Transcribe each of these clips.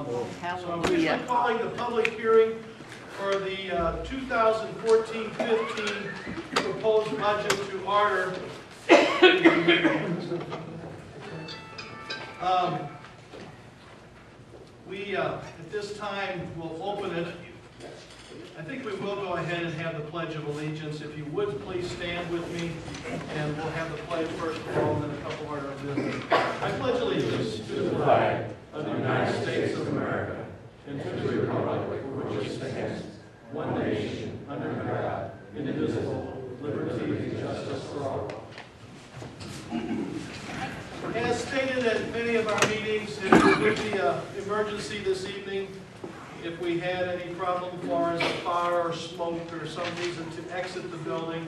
So I'm Hallelujah. officially calling the public hearing for the 2014-15 proposed budget to order. At this time, will open it. I think we will go ahead and have the Pledge of Allegiance. If you would, please stand with me, and we'll have the pledge first of all, and then a couple order of business. I pledge allegiance to the flag of the United States of America and to the republic for which it stands, one nation, under God, indivisible, with liberty and justice for all. As stated at many of our meetings, with the emergency this evening, if we had any problem as far as a fire or smoke or some reason to exit the building,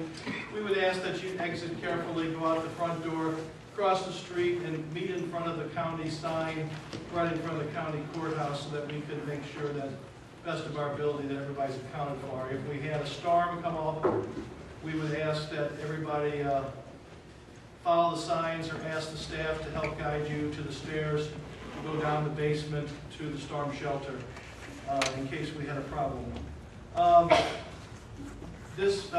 we would ask that you exit carefully, go out the front door, cross the street, and meet in front of the county sign right in front of the county courthouse so that we could make sure that, best of our ability, that everybody's accounted for. If we had a storm come up, we would ask that everybody follow the signs or ask the staff to help guide you to the stairs, go down the basement to the storm shelter in case we had a problem. This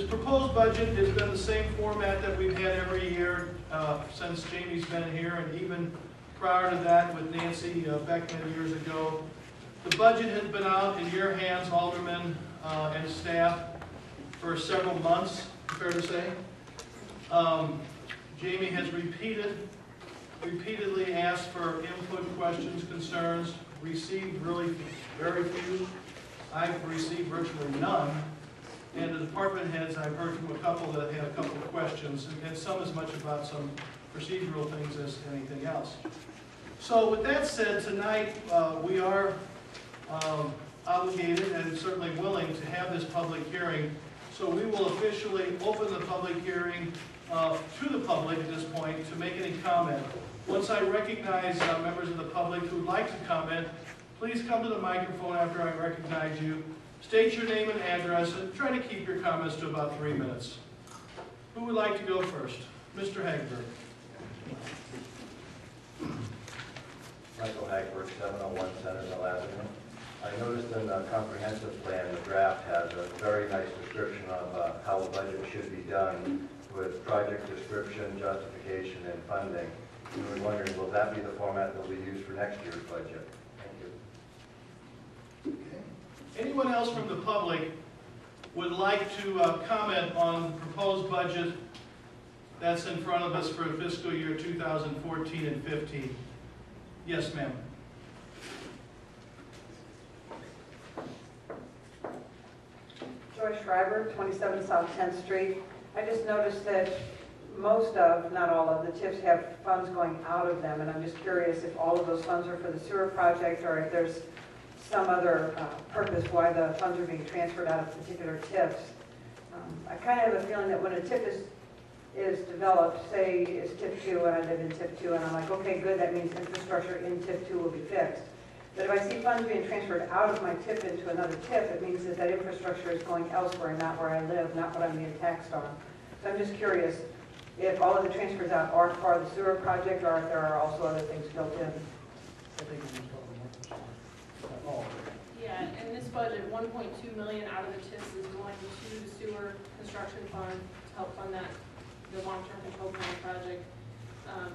proposed budget has been the same format that we've had every year since Jamie's been here, and even prior to that with Nancy Beckman years ago. The budget has been out in your hands, aldermen and staff, for several months, fair to say. Jamie has repeatedly asked for input, questions, concerns, received really very few. I've received virtually none. And the department heads, I've heard from a couple that had a couple of questions, and some as much about some procedural things as anything else. So with that said, tonight we are obligated and certainly willing to have this public hearing. So we will officially open the public hearing to the public at this point to make any comment. Once I recognize members of the public who would like to comment, please come to the microphone after I recognize you. State your name and address, and try to keep your comments to about 3 minutes. Who would like to go first? Mr. Hagberg. Michael Hagberg, 701 Centerville Avenue. I noticed in the comprehensive plan, the draft has a very nice description of how a budget should be done with project description, justification, and funding. We were wondering, will that be the format that will be used for next year's budget? Thank you. Okay. Anyone else from the public would like to comment on the proposed budget that's in front of us for fiscal year 2014 and 15? Yes, ma'am. Joyce Schreiber, 27 South 10th Street. I just noticed that most of, not all of, the TIFs have funds going out of them, and I'm just curious if all of those funds are for the sewer project or if there's some other purpose why the funds are being transferred out of particular TIFs. I kind of have a feeling that when a TIF is developed, say it's TIF 2 and I live in TIF 2 and I'm like, okay, good, that means infrastructure in TIF 2 will be fixed. But if I see funds being transferred out of my TIF into another TIF, it means that that infrastructure is going elsewhere, not where I live, not what I'm being taxed on. So I'm just curious if all of the transfers out are for the sewer project or if there are also other things built in. I think it was all. Yeah, in this budget, 1.2 million out of the TIFs is going to the sewer construction fund to help fund that, the long-term control plan project.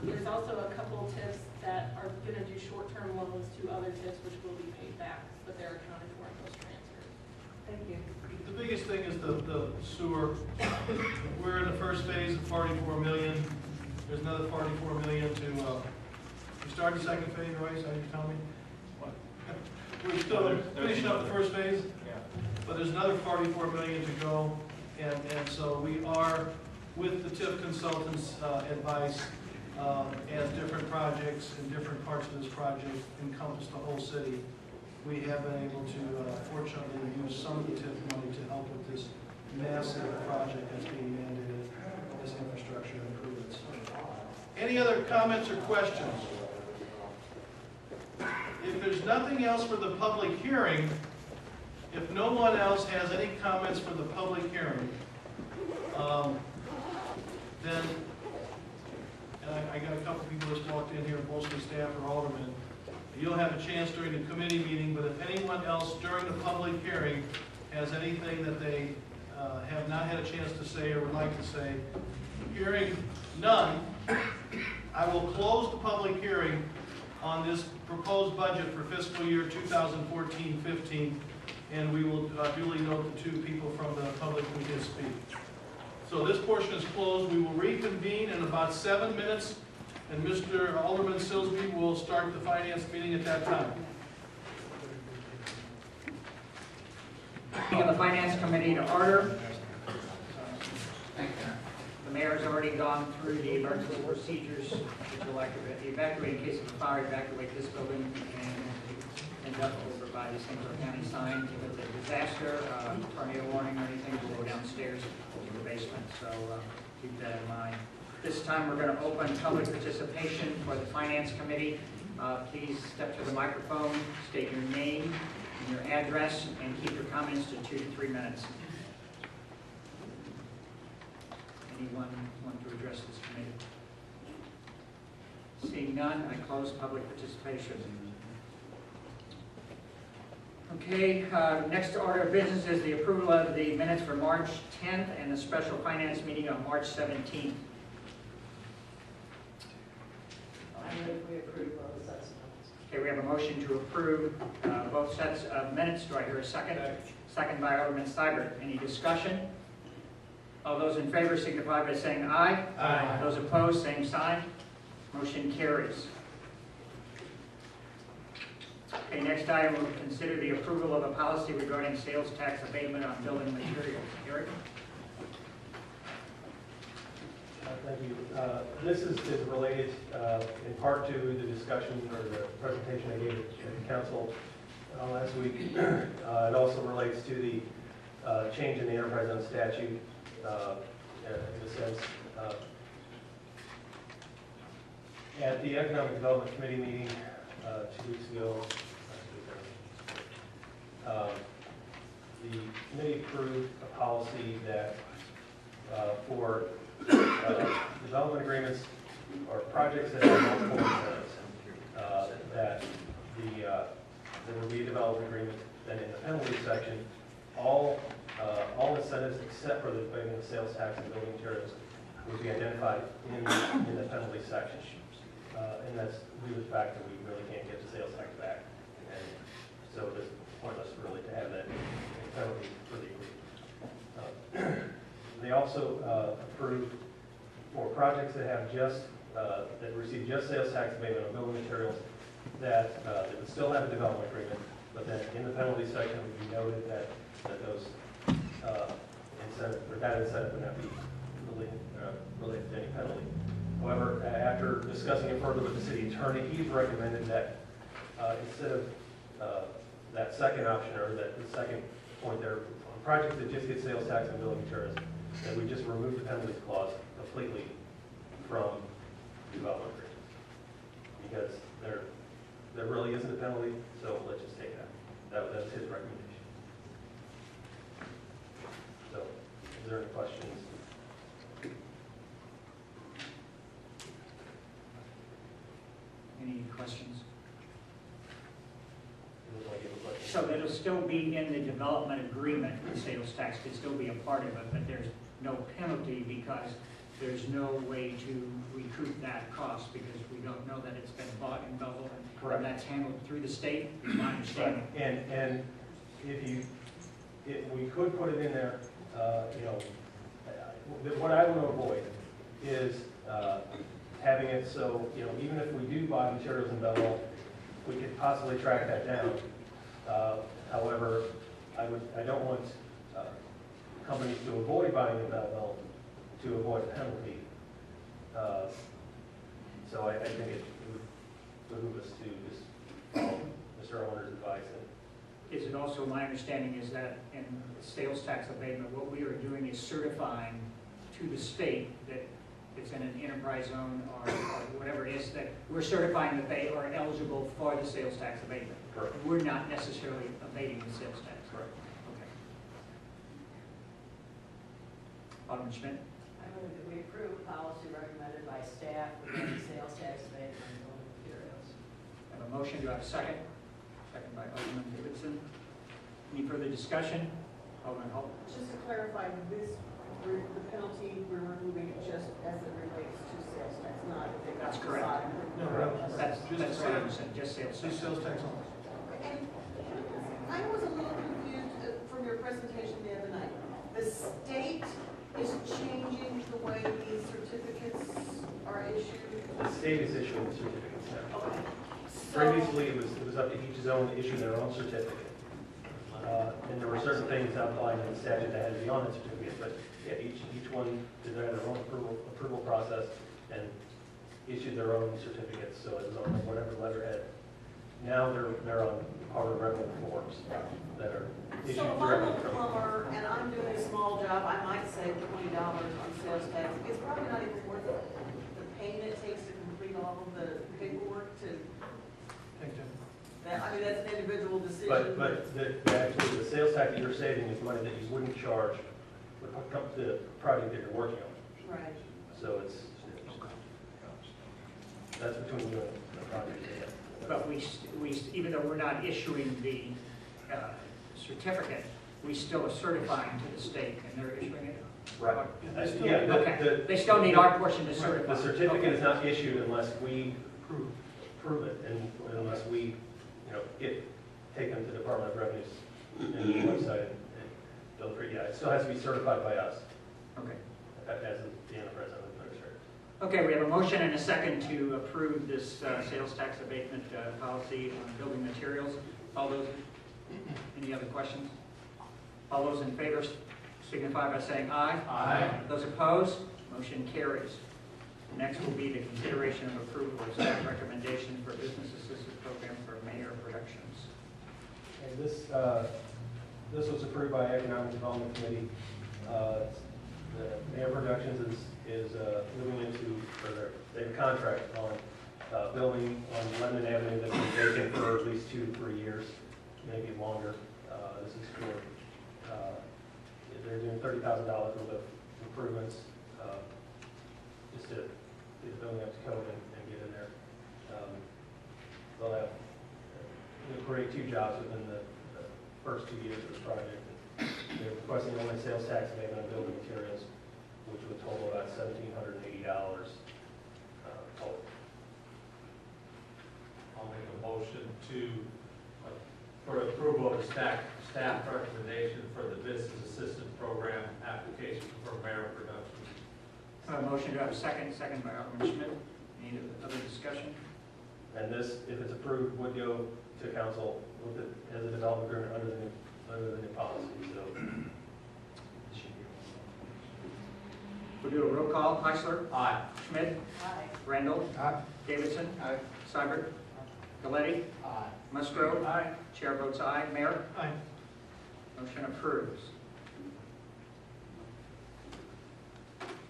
There's also a couple of TIFs that are going to do short-term loans to other TIFs which will be paid back, but they're accounted for in those transfers. Thank you. The biggest thing is the sewer. We're in the first phase of 44 million. There's another 44 million to, we started the second phase, Royce, how did you tell me? What? We're still finishing up the first phase, but there's another 44 million to go. And so we are, with the TIF consultants' advice, as different projects and different parts of this project encompass the whole city, we have been able to, fortunately, use some of the TIF money to help with this massive project that's being mandated, this infrastructure improvements. Any other comments or questions? If there's nothing else for the public hearing, if no one else has any comments for the public hearing, then, and I got a couple people just walked in here, mostly staff or aldermen, You'll have a chance during the committee meeting, but if anyone else during the public hearing has anything that they have not had a chance to say or would like to say, hearing none, I will close the public hearing on this proposed budget for fiscal year 2014-15, and we will duly note the 2 people from the public who did speak. So this portion is closed. We will reconvene in about 7 minutes, and Mr. Alderman Silsby will start the finance meeting at that time. Meeting of the Finance Committee to order. The mayor's already gone through the emergency procedures, which will like to evacuate in case of a fire, evacuate this building, and will provide these things our county sign. If it's a disaster, tornado warning or anything, we'll go downstairs to the basement, so keep that in mind. This time, we're going to open public participation for the Finance Committee. Please step to the microphone, state your name and your address, and keep your comments to 2 to 3 minutes. Anyone want to address this committee? Seeing none, I close public participation. Okay, next order of business is the approval of the minutes for March 10th and the special finance meeting on March 17th. I move we approve both sets of minutes. Okay, we have a motion to approve both sets of minutes. Do I hear a second? Second by Alderman Seibert. Any discussion? All those in favor signify by saying aye. Aye. Those opposed, same sign. Motion carries. Okay, next item, we'll consider the approval of a policy regarding sales tax abatement on building materials. Eric? Thank you. This is related in part to the discussion or the presentation I gave at the council last week. It also relates to the change in the enterprise zone statute in a sense. At the Economic Development Committee meeting 2 weeks ago, the committee approved a policy that for development agreements or projects that have multiple incentives, that there will be a development agreement, then in the penalty section, all incentives except for the payment of sales tax and building materials will be identified in the penalty section. And that's due to the fact that we really can't get the sales tax back. And so it's pointless really to have that penalty for the agreement. They also approved for projects that have that receive just sales tax abatement on building materials that would still have a development agreement, but then in the penalty section it would be noted that those incentive or that incentive would not be related to any penalty. However, after discussing it further with the city attorney, he's recommended that instead of that second option or the second point there, on projects that just get sales tax and building materials, that we just remove the penalties clause completely from development agreements. Because there really isn't a penalty, so let's just take it out. That's his recommendation. So, is there any questions? Any questions? Anyone want to give a question? So it'll still be in the development agreement, the sales tax could still be a part of it, but there's no penalty because there's no way to recoup that cost because we don't know that it's been bought in Belleville. Correct. And that's handled through the state, is my understanding. And if we could put it in there, what I want to avoid is having it so, even if we do buy materials in Belleville, we could possibly track that down. However, I don't want companies to avoid buying in Belleville to avoid a penalty. So I think it would behoove us to just follow Mr. Owner's advice. Is it also, my understanding is that in sales tax abatement, what we are doing is certifying to the state that it's in an enterprise zone or whatever it is, that we're certifying that they are eligible for the sales tax abatement. Correct. We're not necessarily abating the sales tax. Correct. Okay. Alderman Schmidt? I move that we approve policy recommended by staff regarding sales tax abatement on building materials. I have a have a motion, do I have a second? Second by Alderman Davidson. Any further discussion? Alderman Holt? Just to clarify, the penalty, we're removing it just as it relates to sales tax, not if it got That's correct. decided. No, That's Just what sales. I'm saying, just sales Just tax. sales tax only. And I was a little confused from your presentation the other night. The state is changing the way these certificates are issued? The state is issuing the certificates now. Okay. So, Previously, it was up to each zone to issue their own certificate. And there were certain things outlined in the statute that had to be on that certificate, but yeah, each one did their own approval process and issued their own certificates, so it was on whatever letterhead. Now they're on Department of Revenue forms that are issued so if I'm directly a from. plumber and I'm doing a small job, I might save $20 on sales tax. It's probably not even worth the pain it takes to complete all of the paperwork to, Thank you. I mean, that's an individual decision. But actually, the sales tax that you're saving is money that you wouldn't charge for the project that you're working on. Right. So that's between you and the project. But even though we're not issuing the certificate, we still are certifying to the state, and they're issuing it? Right. They still- Yeah, Okay, they still need our portion to certify. The certificate is not issued unless we Approved. prove it, and unless we, take them to the Department of Revenue's website and bill for it. Yeah, it still has to be certified by us Okay. as the president administrator. Okay, we have a motion and a second to approve this sales tax abatement policy on building materials. All those, any other questions? All those in favor signify by saying aye. Aye. Those opposed, motion carries. Next will be the consideration of approval of staff recommendation for business assistance program for Mayor Productions. And this was approved by Economic Development Committee. The Mayor Productions is moving into, they have a contract on building on London Avenue that's been vacant for at least 2 to 3 years, maybe longer. This is for, they're doing $30,000 worth of improvements, just to get the building up to code and get in there. They'll have, create 2 jobs within the first 2 years of the project. They're requesting only sales tax abatement on building materials, which would total about $1,780 total. I'll make a motion for approval of the staff recommendation for the business assistance program application for Mayor Productions. A motion to have a second by Alderman Schmidt. Any other discussion? And this, if it's approved, would go to council with it as a development agreement under the new policy, so. it should be- We'll do a roll call. Heisler? Aye. Schmidt? Aye. Randall? Aye. Davidson? Aye. Seibert? Galletti? Aye. Musgrove? Aye. Chair votes aye. Mayor? Aye. Motion approves.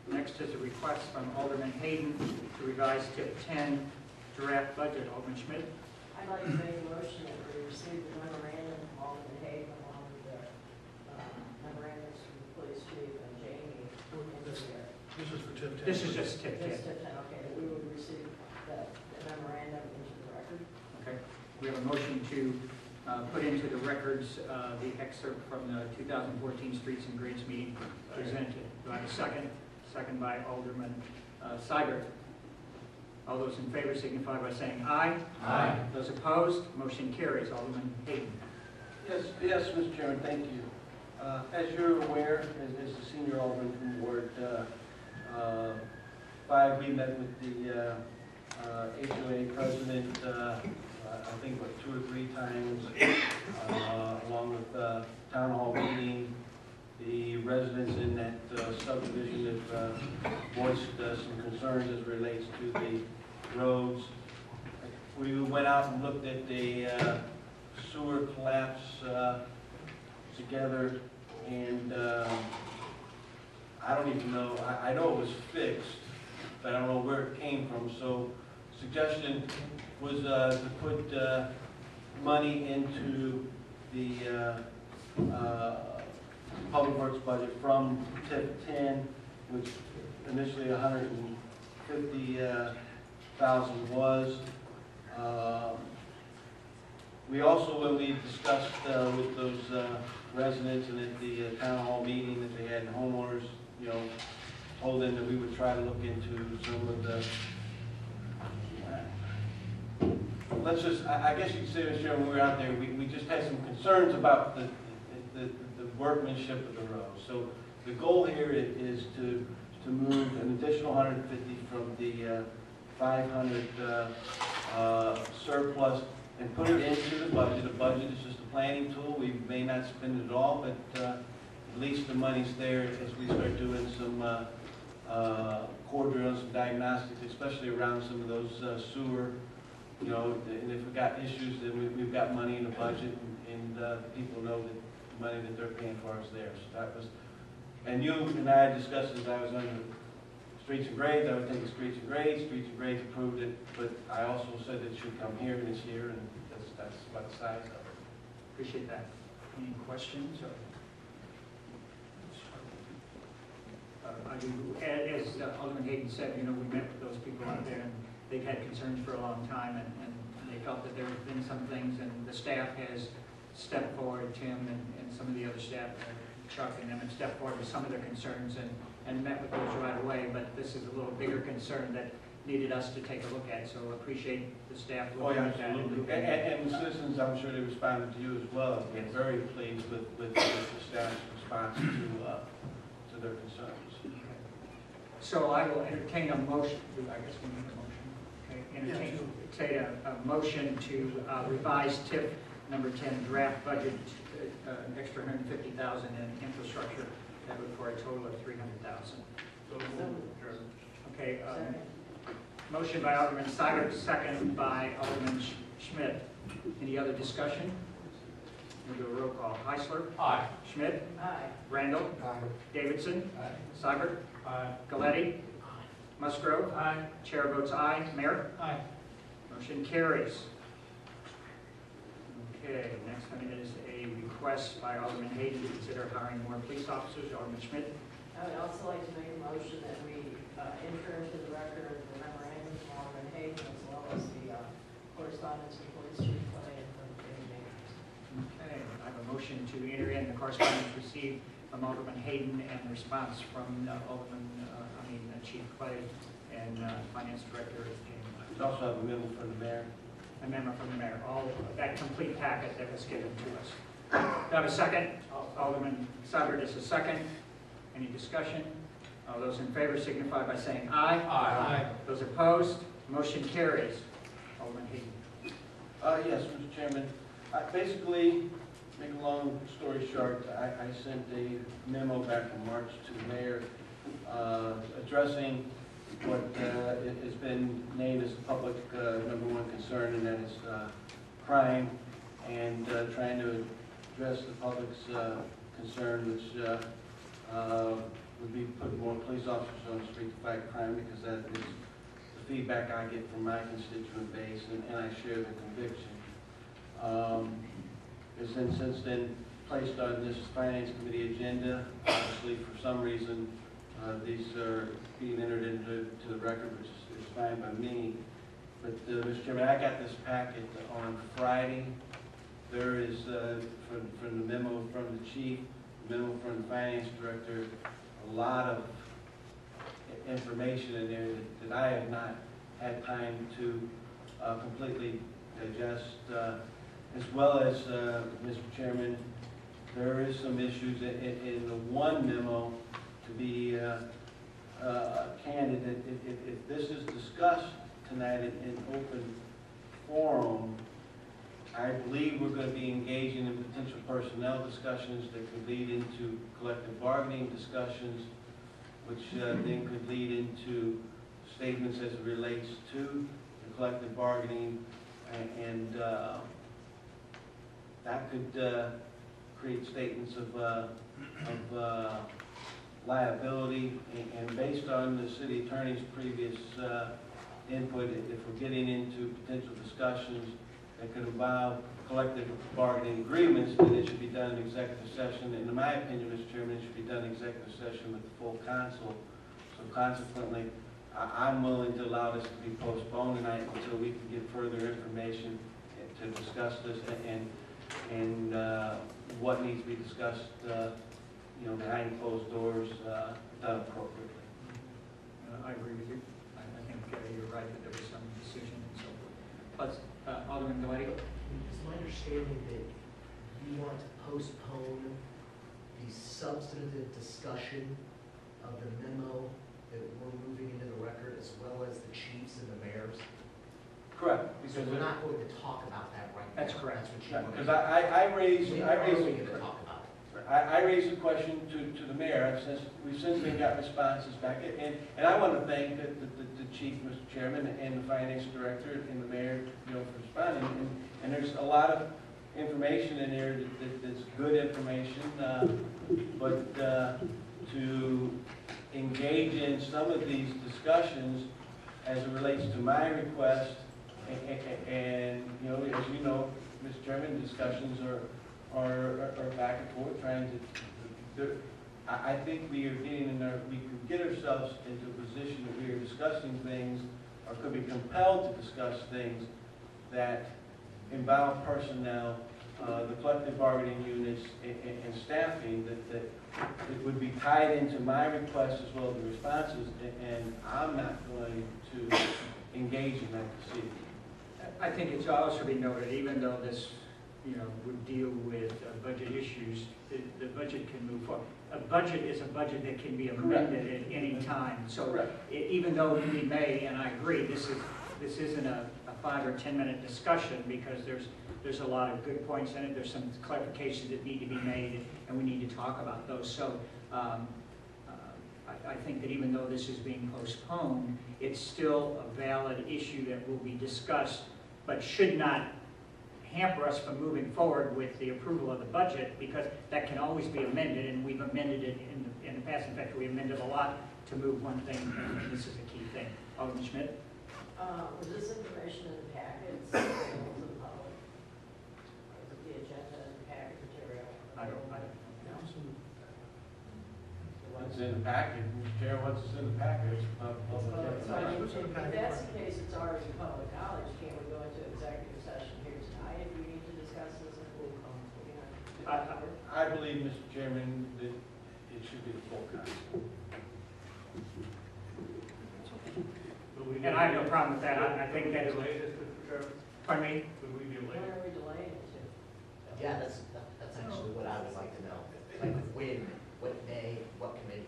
Next is a request from Alderman Hayden to revise TIP 10 draft budget. Alderman Schmidt? I'd like to make a motion that we receive the memorandum from Alderman Hayden along with the memorandums from the police chief and Jamie. This is for TIF 10. This is just TIP 10. This tip, okay, that we would receive the memorandum into the record. Okay. We have a motion to put into the records the excerpt from the 2014 Streets and Grades meeting presented. Do I have a second? Second by Alderman Seibert. All those in favor signify by saying aye. Aye. Those opposed, motion carries. Alderman Hayden. Yes, Mr. Chairman, thank you. As you're aware, as the senior alderman from Ward 5, we met with the HOA president, I think, 2 or 3 times, along with town hall meeting. The residents in that subdivision have voiced some concerns as relates to the roads. We went out and looked at the sewer collapse together, and I don't even know, I know it was fixed, but I don't know where it came from. So suggestion was to put money into the Public Works budget from TIP 10, which initially 150,000 was. We also, when we discussed with those residents and at the town hall meeting that they had in homeowners, you know, told them that we would try to look into some of the, let's just, I guess you could say, Mr. Chairman, when we were out there, we just had some concerns about the workmanship of the road. So the goal here is to move an additional 150 from the 500 surplus and put it into the budget. The budget is just a planning tool. We may not spend it all, but at least the money's there as we start doing some core drills, some diagnostics, especially around some of those sewer, you know, and if we've got issues, then we've got money in the budget, and people know that the money that they're paying for is there. So that was, and you and I discussed as I was on the Streets and Grades, I would take the Streets and Grades approved it, but I also said that it should come here this year, and that's about the size of it. Appreciate that. Any questions? I do, as Alderman Hayden said, you know, we met with those people out there, and they've had concerns for a long time, and they felt that there have been some things, and the staff has stepped forward, Tim and some of the other staff, Chuck and them, have stepped forward with some of their concerns and met with those right away, but this is a little bigger concern that needed us to take a look at, so absolutely the staff Oh, looking yeah, at that. absolutely. And the citizens, I'm sure they responded to you as well. They're very pleased with the staff's response to their concerns. So I will entertain a motion, I guess we need a motion. Okay, entertain a motion to revise TIF number 10 draft budget, an extra $150,000 in infrastructure, that would for a total of $300,000. Okay, motion by Alderman Seibert, second by Alderman Schmidt. Any other discussion? We'll do a roll call. Heisler? Aye. Schmidt? Aye. Randall? Davidson? Seibert? Galletti? Musgrove? Chair votes aye. Mayor? Aye. Motion carries. Okay, next one is a request by Alderman Hayden to consider hiring more police officers. Alderman Schmidt? I would also like to make a motion that we enter into the record the memorandum from Alderman Hayden as well as the correspondence from Police Chief Clay and from Jamie Majors. Okay, I have a motion to enter in the correspondence received from Alderman Hayden and the response from Chief Clay and Finance Director Jamie. We also have a memo from the mayor. A memo from the mayor. All of that complete packet that was given to us. Do I have a second? Alderman Seibert is a second. Any discussion? All those in favor signify by saying aye. Aye. Those opposed, motion carries. Alderman Hayden. Yes, Mr. Chairman. Basically, make a long story short, I sent a memo back in March to the mayor addressing what has been named as the public #1 concern, and that is crime, and trying to address the public's concern, which would be putting more police officers on the street to fight crime, because that is the feedback I get from my constituent base, and I share the conviction. It's been since then placed on this Finance Committee agenda. Obviously, for some reason, these are being entered into the record, which is fine by me. But, Mr. Chairman, I got this packet on Friday. There is, from the memo from the chief, the memo from the finance director, a lot of information in there that I have not had time to completely digest. As well as, Mr. Chairman, there is some issues in the one memo, to be candid, if this is discussed tonight in open forum, I believe we're going to be engaging in potential personnel discussions that could lead into collective bargaining discussions, which then could lead into statements as it relates to the collective bargaining, and that could create statements of liability, and based on the city attorney's previous input, if we're getting into potential discussions that could involve collective bargaining agreements, then it should be done in executive session. And in my opinion, Mr. Chairman, it should be done in executive session with the full council. So consequently, I'm willing to allow this to be postponed tonight until we can get further information to discuss this and what needs to be discussed, behind closed doors, done appropriately. I agree with you. I think you're right that there was some decision and so forth. But Alderman Delaney? It's my understanding that you want to postpone the substantive discussion of the memo that we're moving into the record, as well as the chiefs and the mayors. Correct. So we're not going to talk about that right now. That's correct. That's what you want. Because I raised, When I are raised. we going to talk about it? I raised the question to the mayor, we've since then got responses back, and I want to thank the chief, Mr. Chairman, and the finance director, and the mayor, for responding, and there's a lot of information in there that's good information, but to engage in some of these discussions as it relates to my request, and, as you know, Mr. Chairman, discussions are back and forth, trying to, I think we are getting we could get ourselves into a position that we are discussing things, or could be compelled to discuss things that involve personnel, the collective bargaining units, and staffing, that it would be tied into my request as well as the responses, and I'm not going to engage in that this evening. I think it's also be noted, even though this, would deal with budget issues, the budget can move forward. A budget is a budget that can be amended at any time. So even though we may, and I agree, this isn't a 5 or 10 minute discussion, because there's a lot of good points in it. There's some clarifications that need to be made, and we need to talk about those. So I think that even though this is being postponed, it's still a valid issue that will be discussed, but should not hamper us from moving forward with the approval of the budget, because that can always be amended, and we've amended it in the past. In fact, we amended a lot to move one thing, and this is a key thing. Alderman Schmidt? Was this information in the packets available to the public? Or is it the agenda and the packet material? I don't know. It's in the packet, Mr. Chair, once it's in the packet, it's If that's the case, it's already public knowledge. Can't we go into executive session here tonight if we need to discuss this in full council? I believe, Mr. Chairman, that it should be the full council. And I have no problem with that. I think that is, pardon me? Would we be When late? are we delaying it to? Yeah, that's actually what I would like to know. Like when, what day, what committee?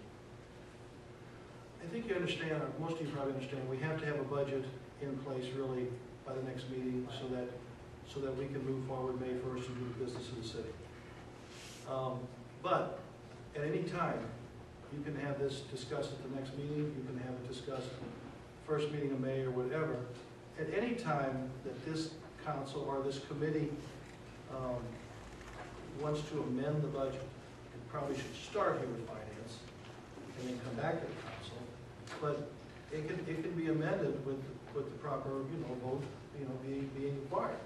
I think you understand, or most of you probably understand, we have to have a budget in place really by the next meeting so that we can move forward May 1st and do the business of the city. But at any time, you can have this discussed at the next meeting, you can have it discussed first meeting of May or whatever. At any time that this council or this committee wants to amend the budget, it probably should start here with finance and then come back to the council. But it can be amended with the proper, vote, being required.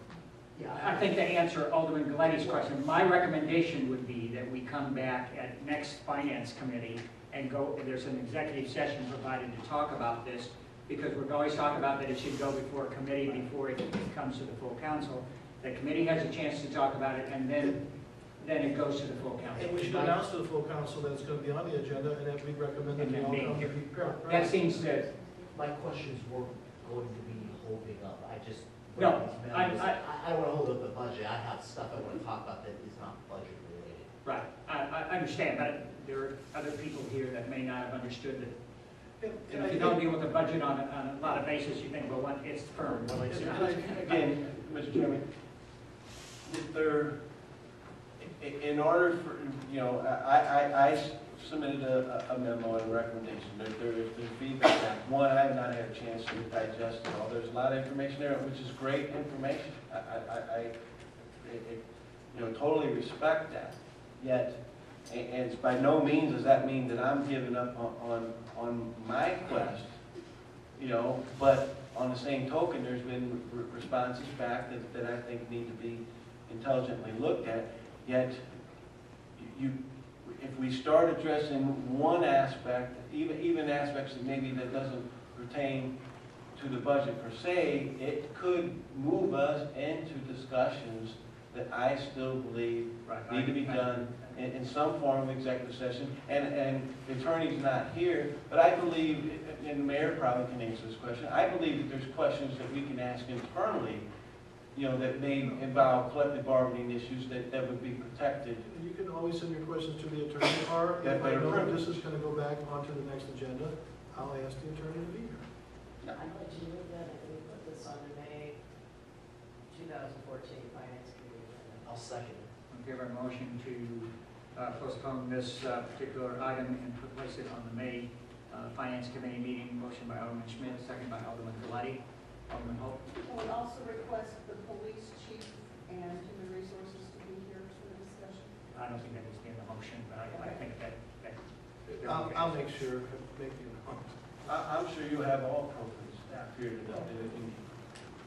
Yeah, I think to answer Alderman Galetti's question, my recommendation would be that we come back at next finance committee and there's an executive session provided to talk about this, because we've always talked about that it should go before a committee before it comes to the full council. The committee has a chance to talk about it, and then it goes to the full council. And we should announce to the full council that it's going to be on the agenda and that we recommend that they all come to be prepared. That seems to, my questions weren't going to be holding up. No, I don't want to hold up the budget. I have stuff I want to talk about that is not budget related. right, I understand, but there are other people here that may not have understood that. And If you don't deal with the budget on a lot of basis, you think, well, it's firm, well, it's not. Again, Mr. Chairman, in order for, I submitted a memo and a recommendation. There's feedback. One, I have not had a chance to digest it all. There's a lot of information there, which is great information. I totally respect that. Yet, and it's by no means does that mean that I'm giving up on my quest, but on the same token, there's been responses back that I think need to be intelligently looked at. Yet, if we start addressing one aspect, even aspects that maybe that doesn't pertain to the budget per se, it could move us into discussions that I still believe Right. need to be done in some form of executive session. And the attorney's not here, but I believe, and the mayor probably can answer this question, I believe that there's questions that we can ask internally, you know, that may involve collective bargaining issues that would be protected. You can always send your questions to the attorney, or Yeah, if I but- know that this is gonna go back onto the next agenda, I'll ask the attorney to be here. I'd like to move that if we put this on the May 2014 Finance Committee agenda. I'll second it. Okay, we have a motion to postpone this particular item and place it on the May Finance Committee meeting. Motion by Alderman Schmidt, second by Alderman Galetti. Alderman Hope. I would also request the police chief and human resources to be here for the discussion. I don't think that needs to be in the motion, but I think that they're okay. I'll make sure, make the, I'm sure you have all appropriate staff here to do it.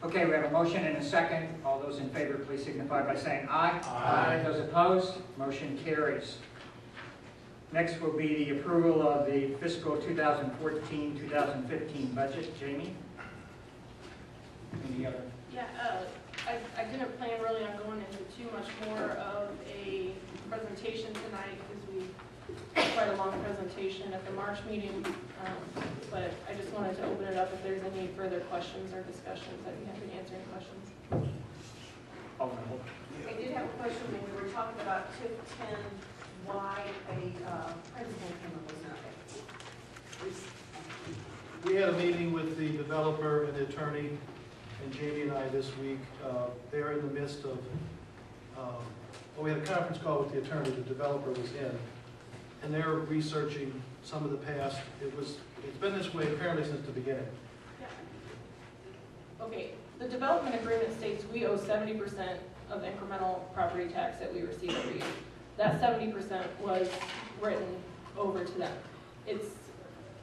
Okay, we have a motion and a second. All those in favor, please signify by saying aye. Aye. Those opposed, motion carries. Next will be the approval of the fiscal 2014-2015 budget. Jamie? Any other? Yeah, I didn't plan really on going into too much more of a presentation tonight, because we had quite a long presentation at the March meeting, but I just wanted to open it up if there's any further questions or discussions. I'd be happy to answer any questions. Alderman Hope. I did have a question when we were talking about TIF 10, why a principal payment was not made. we had a meeting with the developer and the attorney, and Jamie and I this week. They're in the midst of, well, we had a conference call with the attorney, the developer was in, and they're researching some of the past. It's been this way apparently since the beginning. Okay, the development agreement states we owe 70% of incremental property tax that we receive every year. That 70% was written over to them.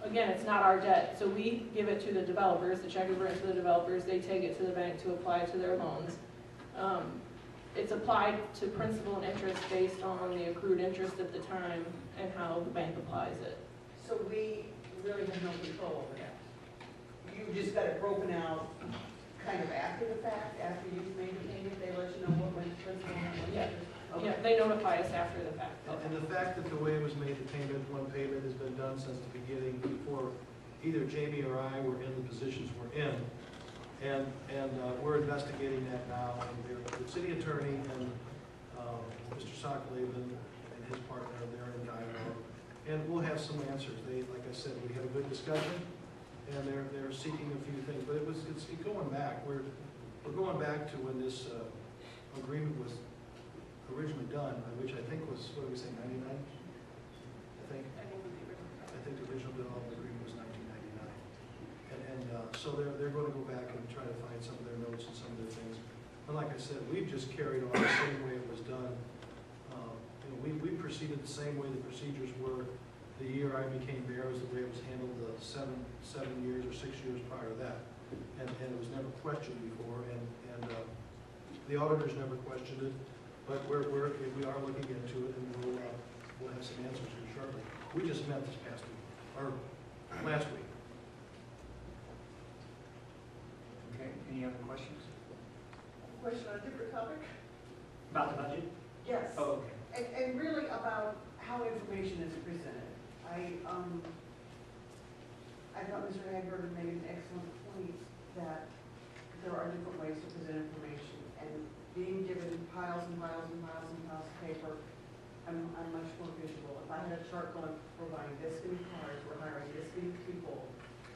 Again, it's not our debt, so we give it to the developers, the check is written to the developers, they take it to the bank to apply to their loans. It's applied to principal and interest based on the accrued interest at the time and how the bank applies it. So we really have no control over that. You just got it broken out kind of after the fact, after you've made the payment, they let you know what went to principal and what went to Yeah. interest? Yeah, Okay. they notify us after the fact. And the fact that the way it was made, the payment, one payment has been done since the beginning, before either Jamie or I were in the positions we're in. And we're investigating that now, and the city attorney and Mr. Sockleven and his partner, they're in dialogue. And we'll have some answers. Like I said, we had a good discussion, and they're seeking a few things, but it's going back. We're going back to when this agreement was originally done, which I think was, what did we say, 99? I think the original development agreement was 1999. And so they're going to go back and try to find some of their notes and some of their things. And like I said, we've just carried on the same way it was done. We proceeded the same way the procedures were the year I became mayor, was the way it was handled the seven years or 6 years prior to that. And it was never questioned before, and the auditors never questioned it. But we are looking into it, and we'll have some answers here shortly. We just met this past week, or last week. Okay, any other questions? Question on a different topic? About the budget? Yes. Oh, okay. And really about how information is presented. I thought Mr. Hagberg made an excellent point that there are different ways to present information, and being given piles and piles and piles and piles of paper, I'm much more visual. If I had a chart going, we're buying this many cars, we're hiring this many people,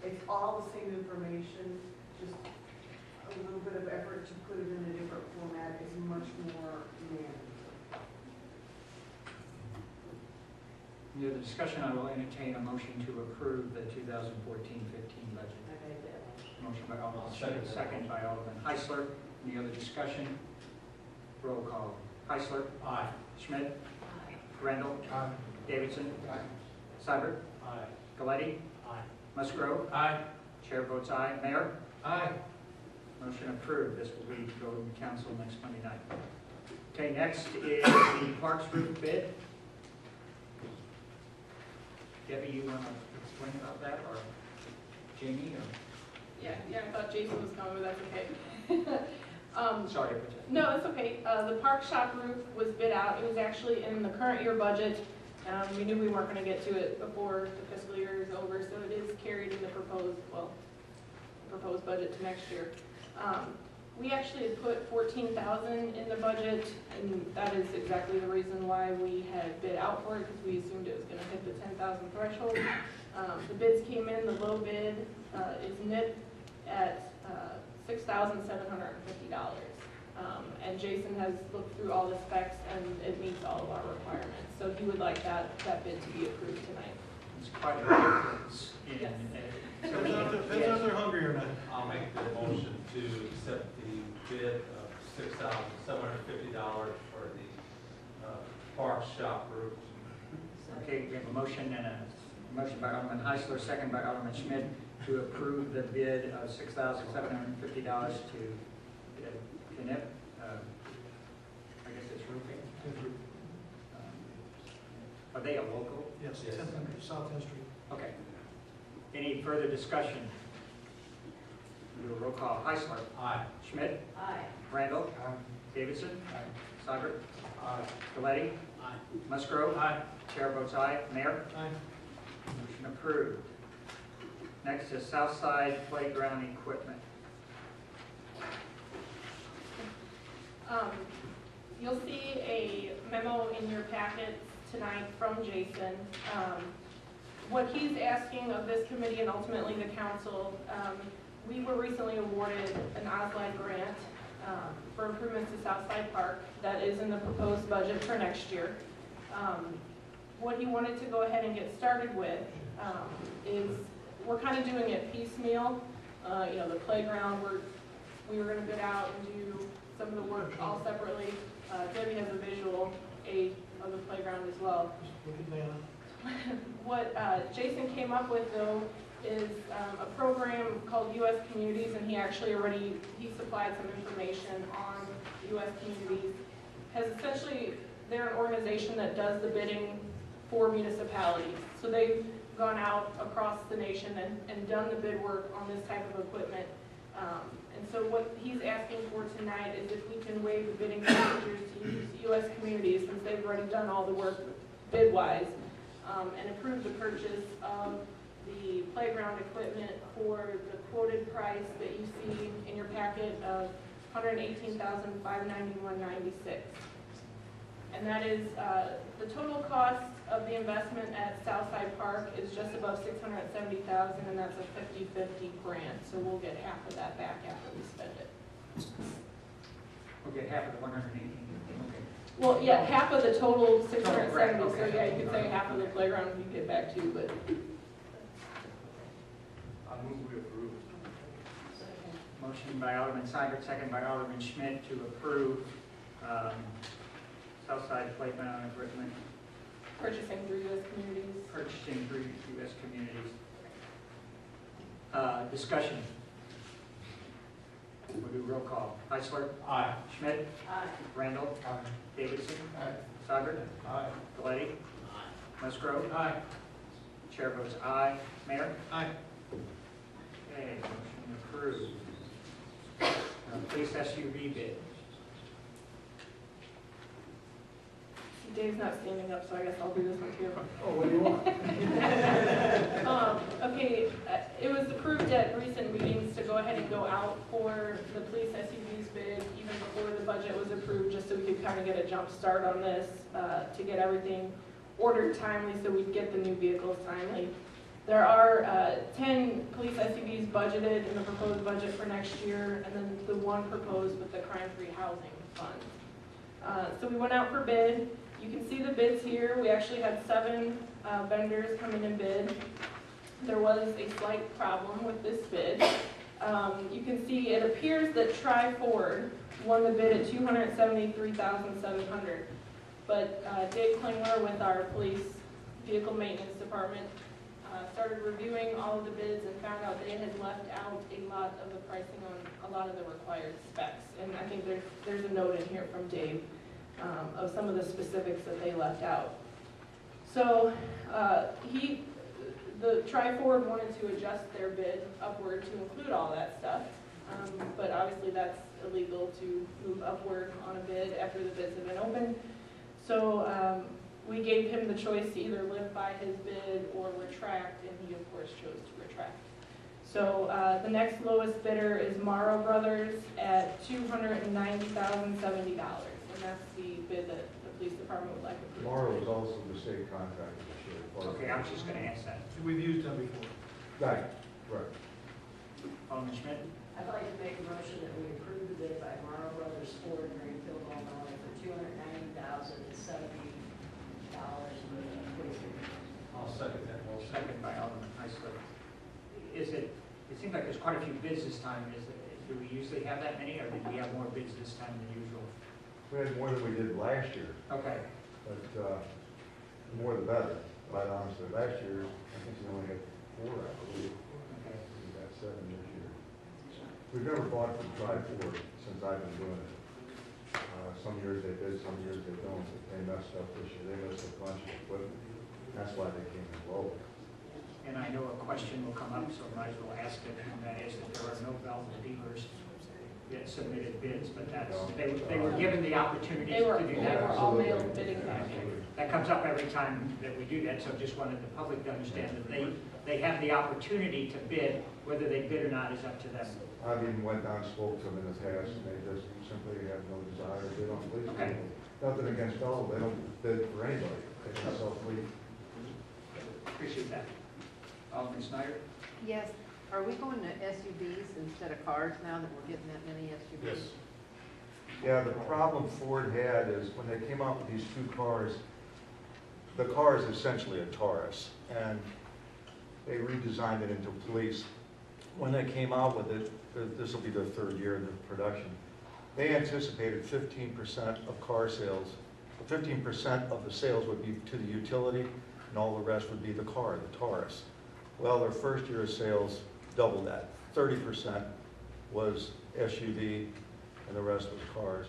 it's all the same information, just a little bit of effort to put it in a different format is much more manageable. Any other discussion? I will entertain a motion to approve the 2014-15 budget. I made that motion. Motion by Alderman I'll Schmidt, second that. second by Alderman Heisler. Any other discussion? Roll call. Heisler. Aye. Schmidt. Randall. Davidson. Seibert. Aye. Galetti. Aye. Musgrove. Aye. Chair votes aye. Mayor? Aye. Motion approved. This will be go to council next Monday night. Okay, next is the Parks roof bid. Debbie, you want to explain about that, or Jamie, or? Yeah, I thought Jason was coming, but that's okay. Sorry to put you. No, it's okay. The park shop roof was bid out. It was actually in the current year budget. We knew we weren't gonna get to it before the fiscal year is over, so it is carried in the proposed budget to next year. We actually had put $14,000 in the budget, and that is exactly the reason why we had bid out for it, because we assumed it was gonna hit the 10,000 threshold. The bids came in, the low bid is NIP at $6,750. And Jason has looked through all the specs and it meets all of our requirements. So he would like that bid to be approved tonight. It's quite a difference in. Yes. Depends if they're hungry or not. I'll make the motion to accept the bid of $6,750 for the park shop roof. Okay, we have a motion by Alderman Heisler, second by Alderman Schmidt, to approve the bid of $6,750 to NIP. I guess it's roofing. Are they a local? Yes, Yes. South 10th Street. Okay. Any further discussion? Do a roll call. Heisler. Aye. Schmidt. Aye. Randall. Davidson. Seibert. Galletti. Musgrove. Chair votes aye. Mayor. Aye. Motion approved. Next is Southside Playground Equipment. You'll see a memo in your packets tonight from Jason. What he's asking of this committee and ultimately the council, we were recently awarded an OSLID grant for improvements to Southside Park that is in the proposed budget for next year. What he wanted to go ahead and get started with is we're kind of doing it piecemeal. The playground, we were going to bid out and do some of the work all separately. Debbie has a visual aid of the playground as well. Look at Diana. What Jason came up with though is a program called U.S. Communities, and he supplied some information on U.S. Communities. They're an organization that does the bidding for municipalities. So they've gone out across the nation and done the bid work on this type of equipment. And so what he's asking for tonight is if we can waive the bidding procedures to use U.S. Communities, since they've already done all the work bid-wise, and approve the purchase of the playground equipment for the quoted price that you see in your packet of $118,591.96. And that is, the total cost of the investment at Southside Park is just above $670,000, and that's a 50-50 grant, so we'll get half of that back after we spend it. We'll get half of the 118. Okay. Well, yeah, half of the total 670, Right, so okay. yeah, you could say half of the playground we get back too, but. I move we approve. Motion by Alderman Seibert, second by Alderman Schmidt to approve Southside Playground Equipment Purchasing through U.S. Communities. purchasing through U.S. Communities. Discussion. We'll do roll call. Heisler. Aye. Schmidt. Aye. Randall. Davidson. Seibert. Galletti. Musgrove. Chair votes aye. Mayor. Aye. Okay, motion approved. Police SUV bid. Dave's not standing up, so I guess I'll do this one too. Oh, what do you want? Okay, it was approved at recent meetings to go ahead and go out for the police SUVs bid even before the budget was approved, just so we could kind of get a jump start on this, to get everything ordered timely so we'd get the new vehicles timely. There are 10 police SUVs budgeted in the proposed budget for next year, and then the one proposed with the crime-free housing fund. So we went out for bid. You can see the bids here. We actually had 7 vendors come in and bid. There was a slight problem with this bid. You can see it appears that Tri-Ford won the bid at $273,700. But Dave Klingler with our police vehicle maintenance department started reviewing all of the bids and found out they had left out a lot of the pricing on a lot of the required specs. And I think there's a note in here from Dave of some of the specifics that they left out. So the Tri-Ford wanted to adjust their bid upward to include all that stuff. But obviously that's illegal to move upward on a bid after the bids have been opened. So we gave him the choice to either live by his bid or retract, and he of course chose to retract. So the next lowest bidder is Morrow Brothers at $290,070, and that's the bid that the police department would like approved. Morrow is also the state contractor this year. Okay, I was just gonna ask that. We've used them before. Right, right. Alderman Schmidt? I'd like to make a motion that we approve the bid by Morrow Brothers Ford, Greenfield, Illinois, for $290,070 for the police vehicle. I'll second that motion. Second by Alderman Heisler. It seems like there's quite a few bids this time. Do we usually have that many, or did we have more bids this time than usual? We had more than we did last year, Okay. but the more the better. Quite honestly, last year, I think we only had 4, I believe. Okay. We got 7 this year. We've never bought from Tri-Ford since I've been doing it. Some years they bid, some years they don't. They messed up this year. They missed a bunch of equipment. That's why they came in low. And I know a question will come up, so I might as well ask it, and that is that there are no Belleville dealers that submitted bids, but they were given the opportunity They were to do that. all mailed bidding back. That comes up every time that we do that, so just wanted the public to understand that they have the opportunity to bid. Whether they bid or not is up to them. I've even went down and spoke to them in the past, and they just simply have no desire to bid on police Okay. vehicles. Nothing against Belleville, they don't bid for anybody. They can sell fleet. Appreciate that. Alderman Snyder? Yes, are we going to SUVs instead of cars now that we're getting that many SUVs? Yeah, the problem Ford had is when they came out with these 2 cars, the car is essentially a Taurus, and they redesigned it into police. When they came out with it, this will be their 3rd year in the production, they anticipated 15% of car sales, 15% of the sales would be to the utility, and all the rest would be the car, the Taurus. Well, their first year of sales doubled that. 30% was SUV, and the rest was cars.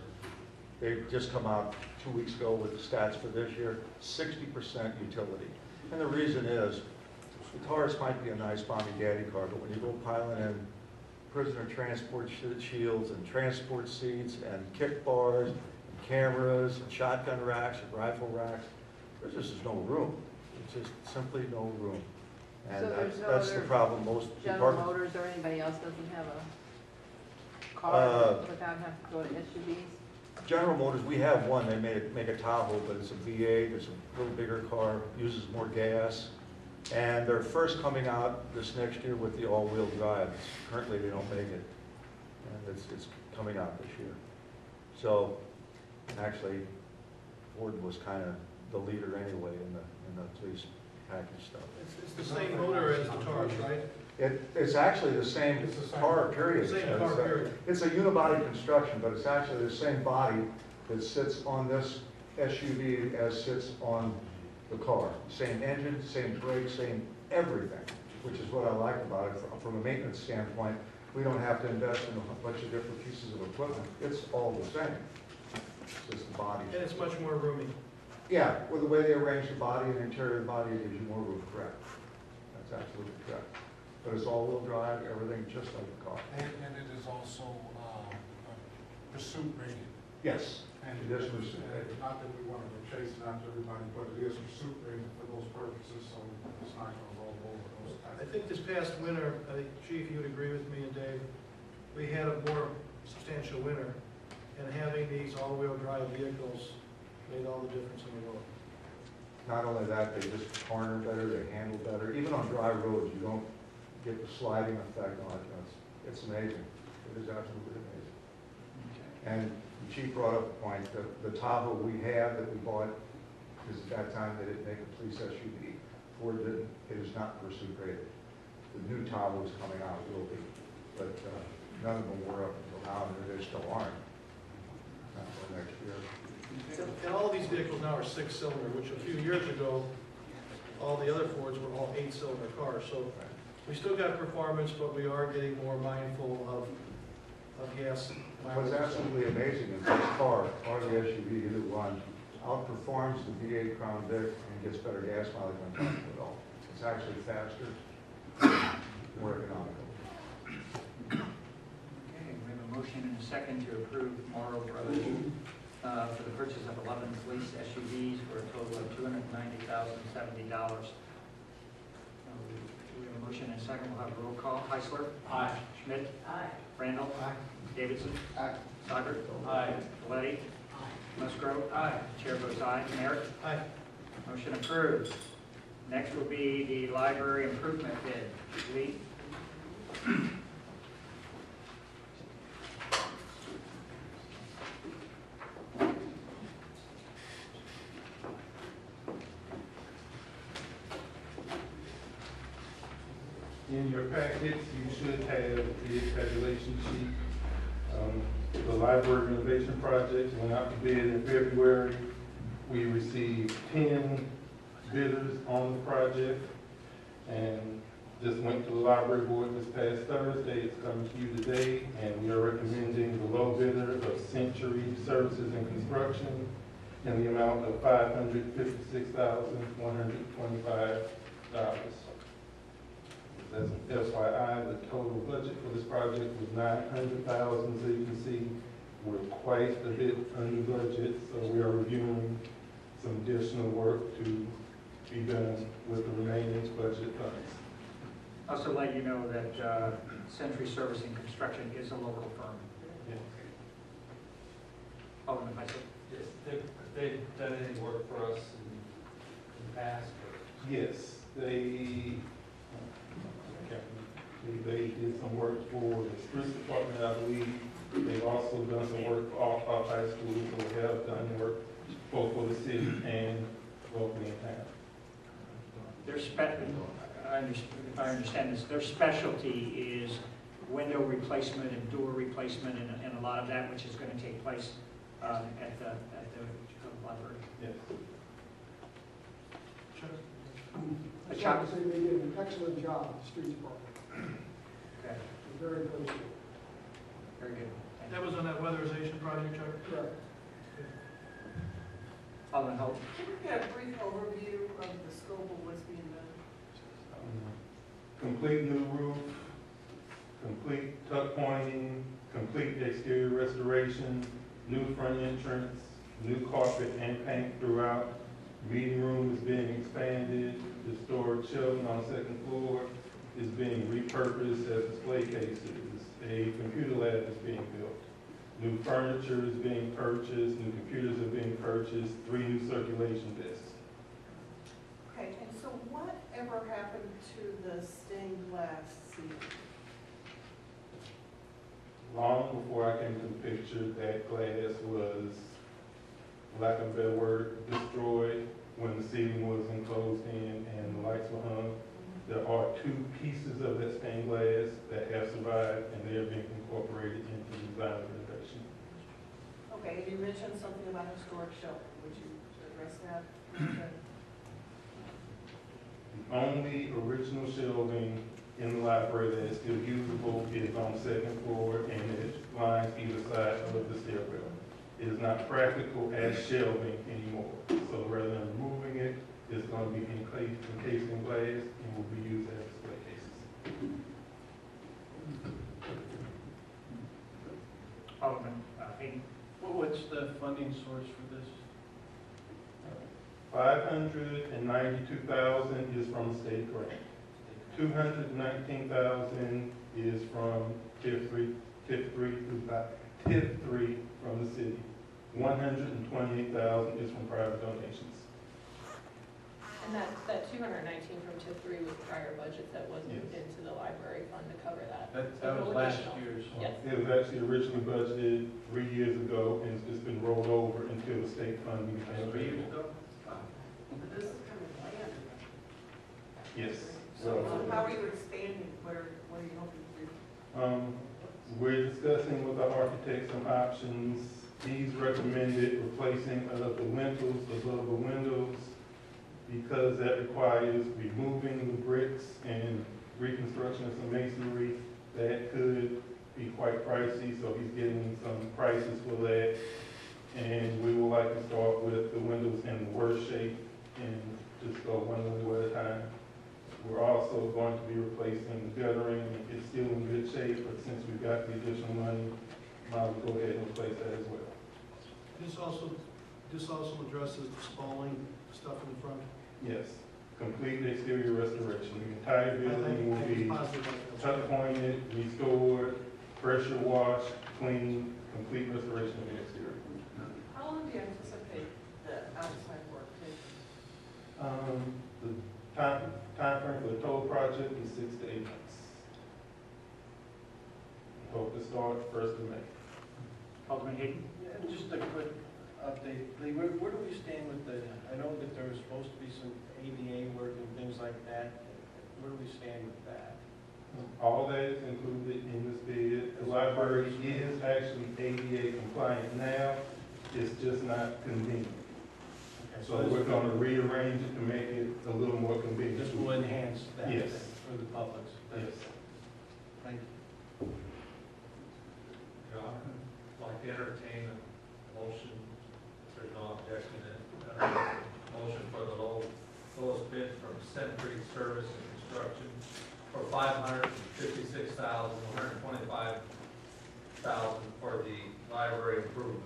They've just come out 2 weeks ago with the stats for this year, 60% utility. And the reason is, the Taurus might be a nice mommy daddy car, but when you go piling in prisoner transport shields and transport seats and kick bars and cameras and shotgun racks and rifle racks, there's just no room. There's just simply no room. And So there's no that's the other problem most General departments. Motors or anybody else doesn't have a car without having to go to SUVs? General Motors, we have one, they make a Tahoe, but it's a V8, it's a little bigger car, uses more gas. And they're first coming out this next year with the all-wheel drive. Currently, they don't make it. And it's coming out this year. So, actually, Ford was kind of the leader anyway in the police package stuff. It's the same motor as the Taurus, right? It's actually the same It's the same car, period. Same car, period. It's a unibody construction, but it's actually the same body that sits on this SUV as sits on the car. Same engine, same brakes, same everything, which is what I like about it. From a maintenance standpoint, we don't have to invest in a bunch of different pieces of equipment. It's all the same. It's just the body. And it's much more roomy. Yeah, with the way they arrange the body and the interior of the body, it gives you more room, correct. That's absolutely correct. But it's all-wheel drive, everything just like the car. And it is also pursuit rated. Yes. And It is pursuit and rated. not that we want to chase after everybody, but it is pursuit rated for those purposes, so it's not going to roll over those types. I think this past winter, I think Chief, you would agree with me and Dave, we had a more substantial winter, and having these all-wheel drive vehicles made all the difference in the world. Not only that, they just corner better, they handle better. Even on dry roads, you don't get the sliding effect on it. It's amazing. It is absolutely amazing. And the chief brought up a point, the Tahoe we have that we bought, because at that time they didn't make a police SUV. Ford didn't, it is not pursuit rated. The new Tahoe is coming out, will be, but none of them were up until now, and they still aren't. Not until next year. And all these vehicles now are 6-cylinder, which a few years ago, all the other Fords were all 8-cylinder cars. So we still got performance, but we are getting more mindful of gas mileage. What's absolutely amazing is this car, or the SUV, either one, outperforms the V8 Crown Vic and gets better gas mileage on top of it all. It's actually faster, more economical. Okay, we have a motion and a second to approve Morrow Brothers for the purchase of 11 police SUVs for a total of $290,070. We have a motion and a second. We'll have a roll call. Heisler? Aye. Schmidt? Aye. Randall? Davidson? Aye. Seibert? Aye. Valetti? Musgrove? Aye. Chair votes aye. Merritt? Aye. Motion approved. Next will be the library improvement bid. Lee? In your packets, you should have the tabulation sheet. The library renovation project went out to bid in February. We received 10 bidders on the project, and just went to the library board this past Thursday. It's coming to you today, and we are recommending the low bidder of Century Services and Construction in the amount of $556,125. As an FYI, the total budget for this project was $900,000. So you can see, we're quite a bit under budget, so we are reviewing some additional work to be done with the remaining budget funds. Also let you know that Century Service and Construction is a local firm. Yes. Alderman Heisler? Yes, they've done any work for us in the past? Yes, they did some work for the street department, I believe. They've also done some work for off high school, so we have done work both for the city and locally in town. If I understand this, their specialty is window replacement and door replacement and a lot of that which is going to take place at the library. Yes. A chop. They did an excellent job, the street department. Okay, Very pleased. very good. That was on that weatherization project, Chuck? Correct. Alderman Hope? Can we get a brief overview of the scope of what's being done? Complete new roof, complete tuck pointing, complete exterior restoration, new front entrance, new carpet and paint throughout. Meeting room is being expanded. The storage shelving on the second floor is being repurposed as display cases. A computer lab is being built. New furniture is being purchased. New computers are being purchased. 3 new circulation desks. Okay, and so whatever happened to the stained glass ceiling? Long before I came to the picture, that glass was, for lack of a better word, destroyed when the ceiling was enclosed in and the lights were hung. There are 2 pieces of that stained glass that have survived, and they are being incorporated into the design renovation. Okay, and you mentioned something about historic shelving. Would you address that? The only original shelving in the library that is still usable is on the second floor, and it lines either side of the stairwell. It is not practical as shelving anymore. So rather than removing it, it's going to be encased in glass and will be used as display cases. Alderman Hayden? What's the funding source for this? $592,000 is from the state grant. $219,000 is from TIF 3 from the city. $128,000 is from private donations. And that 219 from TIF 3 was prior budget that was moved Yes. into the library fund to cover that. That was last year's. Yes. It was actually originally budgeted 3 years ago, and it's just been rolled over until the state funding became 3 years available. ago? This is kind of land. Yes. So how are you expanding? What are you hoping to do? We're discussing with the architect some options. He's recommended replacing the lintels above the windows because that requires removing the bricks and reconstruction of some masonry. That could be quite pricey, so he's getting some prices for that. And we would like to start with the windows in the worst shape and just go one window at a time. We're also going to be replacing the guttering. It's still in good shape, but since we got the additional money, might as well go ahead and replace that as well. This also addresses the spalling stuff in the front. Yes, complete exterior restoration. The entire building will be tuck pointed, restored, pressure washed, cleaned, complete restoration of the exterior. How long do you anticipate the outside work taking? The time frame for the total project is 6 to 8 months. Hope to start 1st of May. Alderman Hayden? Yeah, just a quick update. Lee, where do we stand with the, I know that there was supposed to be some ADA work and things like that. Where do we stand with that? All that is included in this bid. The library is actually ADA compliant now. It's just not convenient. Okay, So we're going to rearrange it to make it a little more convenient. This will enhance that Yes. for the public. Yes. Thank you. I'd like to entertain a motion, if there's no objection, motion for the lowest bid from Century Service and Construction for $556,125 for the library improvement.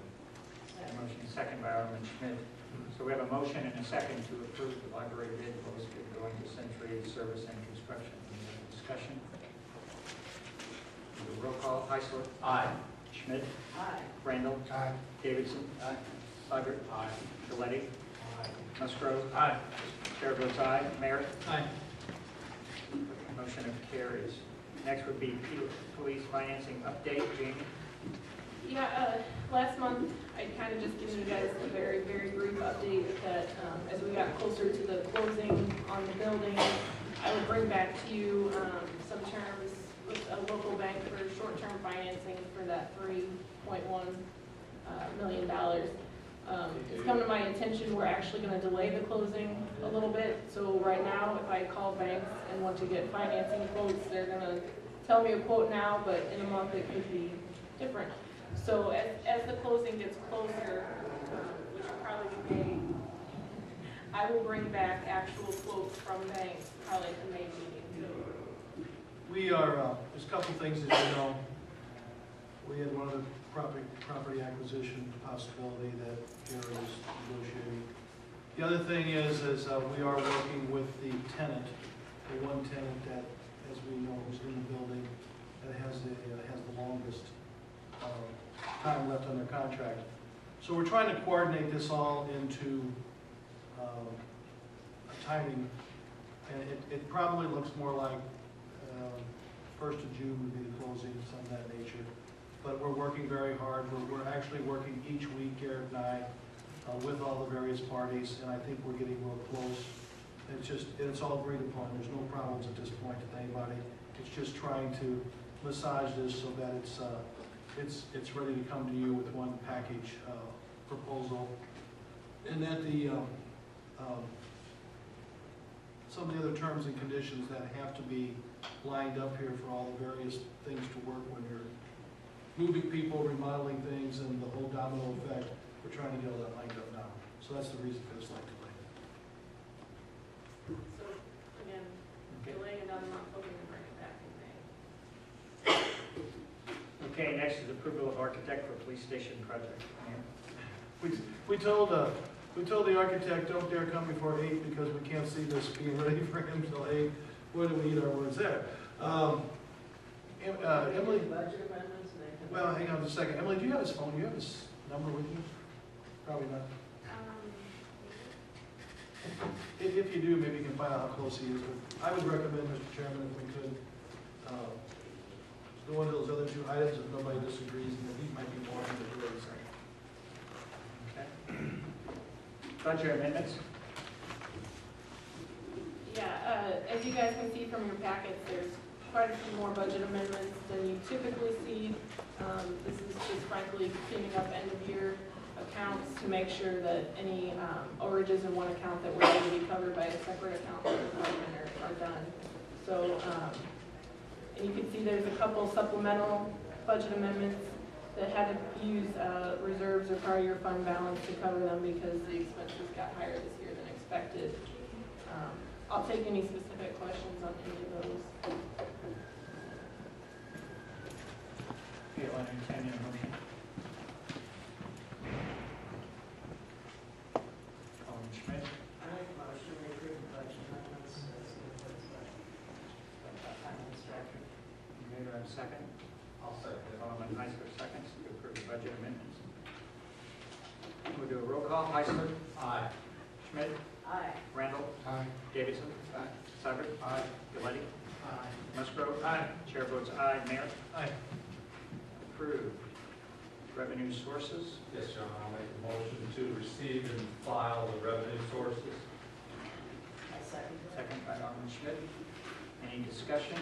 Motion second by Alderman Schmidt. So we have a motion and a second to approve the library bid, lowest bid going to Century Service and Construction. Any other discussion? Do a roll call. Heisler? Aye. Schmidt? Aye. Randall? Aye. Davidson? Aye. Aye. Aye. Galetti? Aye. Musgrove? Aye. Chair votes aye. Mayor? Aye. Motion carries. Next would be police financing update. Jamie? Yeah, last month, I kind of just given you guys a very, very brief update that as we got closer to the closing on the building, I will bring back to you some terms with a local bank for short-term financing for that $3.1 million. It's come to my attention, we're actually going to delay the closing a little bit. So right now, if I call banks and want to get financing quotes, they're going to tell me a quote now, but in a month it could be different. So as the closing gets closer, which will probably be May, I will bring back actual quotes from banks probably at the May meeting. We are, there's a couple things as you know. We had one other property acquisition possibility that Gary was negotiating. The other thing is we are working with the tenant, the one tenant that, as we know, who's in the building, that has the longest time left on their contract. So we're trying to coordinate this all into a timing, and it probably looks more like 1st of June would be the closing, something of that nature. But we're working very hard. We're actually working each week, Garrett and I, with all the various parties, and I think we're getting real close. It's all agreed upon. There's no problems at this point with anybody. It's just trying to massage this so that it's ready to come to you with one package proposal, and that some of the other terms and conditions that have to be lined up here for all the various things to work when you're moving people, remodeling things, and the whole domino effect. We're trying to get all that lined up now. So that's the reason for this light delay. So again, delaying another month, hoping to bring it back in May. Okay, next is approval of architect for police station project. We told the architect, don't dare come before 8 because we can't see this being ready for him till 8. Where do we eat our words there? Emily, Budget amendments and they can. well, hang on just a second. Emily, do you have his phone? Do you have his number with you? Probably not. If you do, maybe you can find out how close he is. But I would recommend, Mr. Chairman, if we could, go into those other two items if nobody disagrees, and he might be more in the door. Okay. Budget amendments. Yeah, as you guys can see from your packets, there's quite a few more budget amendments than you typically see. This is just frankly cleaning up end-of-year accounts to make sure that any overages in one account that were able to be covered by a separate account for the department are done. So, and you can see there's a couple supplemental budget amendments that had to use reserves or prior year fund balance to cover them because the expenses got higher this year than expected. I'll take any specific questions on any of those. Okay, I'll entertain a motion. Alderman Schmidt, I make a motion to approve the budget amendments as indicated by finance director. okay, do I have a second? I'll second it. Alderman Heisler seconds to approve the budget amendments. We'll do a roll call. Heisler? Aye. Schmidt? Aye. Randall? Aye. Davidson? Seibert? Aye. Galetti? Aye. Musgrove? Aye. Chair votes aye. Mayor? Aye. Approved. Revenue sources? Yes, John, I'll make a motion to receive and file the revenue sources. I second that. Second by Alderman Schmidt. Any discussion?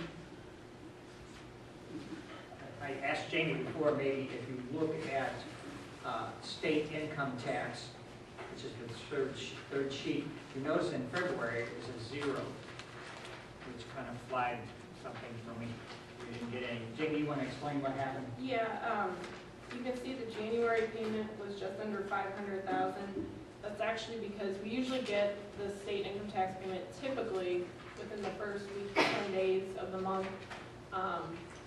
I asked Jamie before, maybe if you look at state income tax, which is the third sheet, you notice in February it was a 0, which kind of flagged something for me. We didn't get any. Jamie, you want to explain what happened? Yeah, you can see the January payment was just under 500,000. That's actually because we usually get the state income tax payment typically within the first week, 10 days of the month.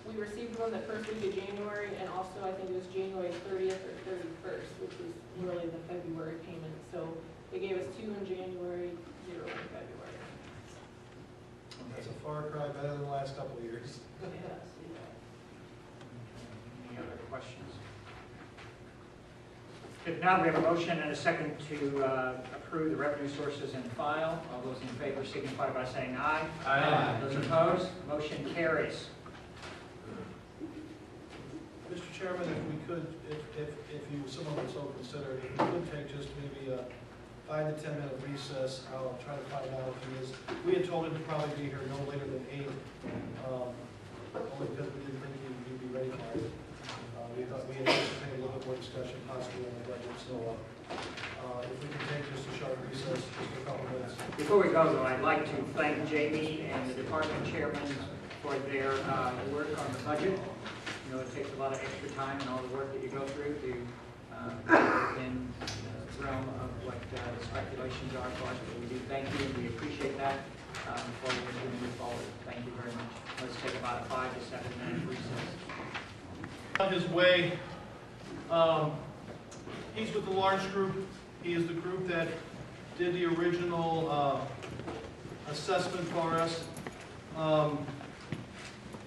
We received one the first week of January, and also I think it was January 30th or 31st, which was really the February payment. So they gave us 2 in January, 0 in February. That's a far cry better than the last couple of years. Yes, yeah. Any other questions? If not, we have a motion and a second to approve the revenue sources in file. All those in favor signify by saying aye. Aye. Those opposed, motion carries. Mr. Chairman, if we could, if you, someone would so consider, if we could take just maybe a 5 to 10 minute recess, I'll try to find out if he is. We had told him to probably be here no later than 8, only because we didn't think he'd be ready by it. We thought we anticipated a little bit more discussion possibly on the budget, so if we can take just a short recess, just a couple minutes. Before we go, though, I'd like to thank Jamie and the department chairmen for their work on the budget. You know, it takes a lot of extra time and all the work that you go through to in the realm of what the speculations are for us. But we do thank you, and we appreciate that for you as we move forward. Thank you very much. Let's take about a 5 to 7 minute recess. On his way, he's with the Lawrence Group. He is the group that did the original assessment for us.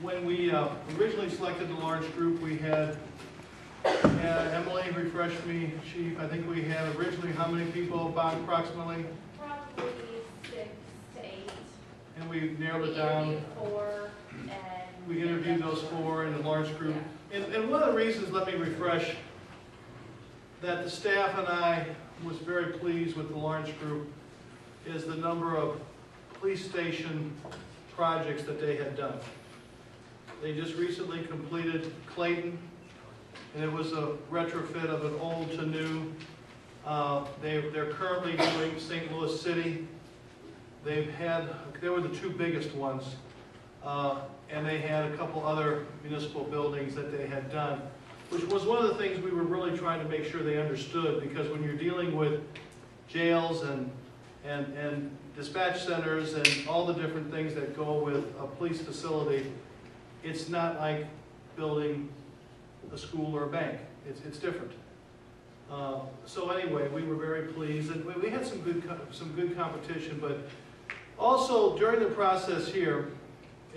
When we originally selected the Lawrence Group, we had, Emily, refresh me, Chief, I think we had originally how many people, about approximately? Probably 6 to 8. And we narrowed it We down. interviewed 4, and We interviewed those 4 in the Lawrence Group. And one of the reasons, let me refresh, that the staff and I was very pleased with the Lawrence Group is the number of police station projects that they had done. They just recently completed Clayton, and it was a retrofit of an old to new. They're currently doing St. Louis City. They were the 2 biggest ones, and they had a couple other municipal buildings that they had done, which was one of the things we were really trying to make sure they understood, because when you're dealing with jails and dispatch centers and all the different things that go with a police facility, it's not like building a school or a bank. It's different. So anyway, we were very pleased, and we had some good competition. But also during the process here,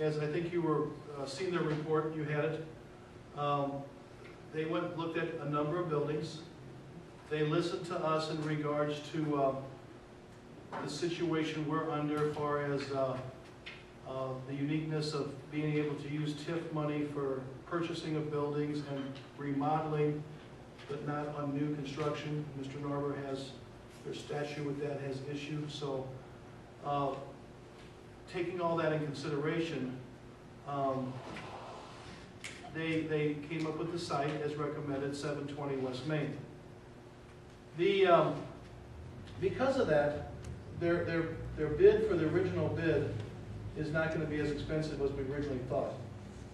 as I think you were seeing the report, you had it. They looked at a number of buildings. They listened to us in regards to the situation we're under, as far as the uniqueness of being able to use TIF money for purchasing of buildings and remodeling, but not on new construction. Mr. Norber has, their statute with that has issued. So taking all that in consideration, they came up with the site as recommended, 720 West Main. Because of that, their bid for the original bid is not going to be as expensive as we originally thought.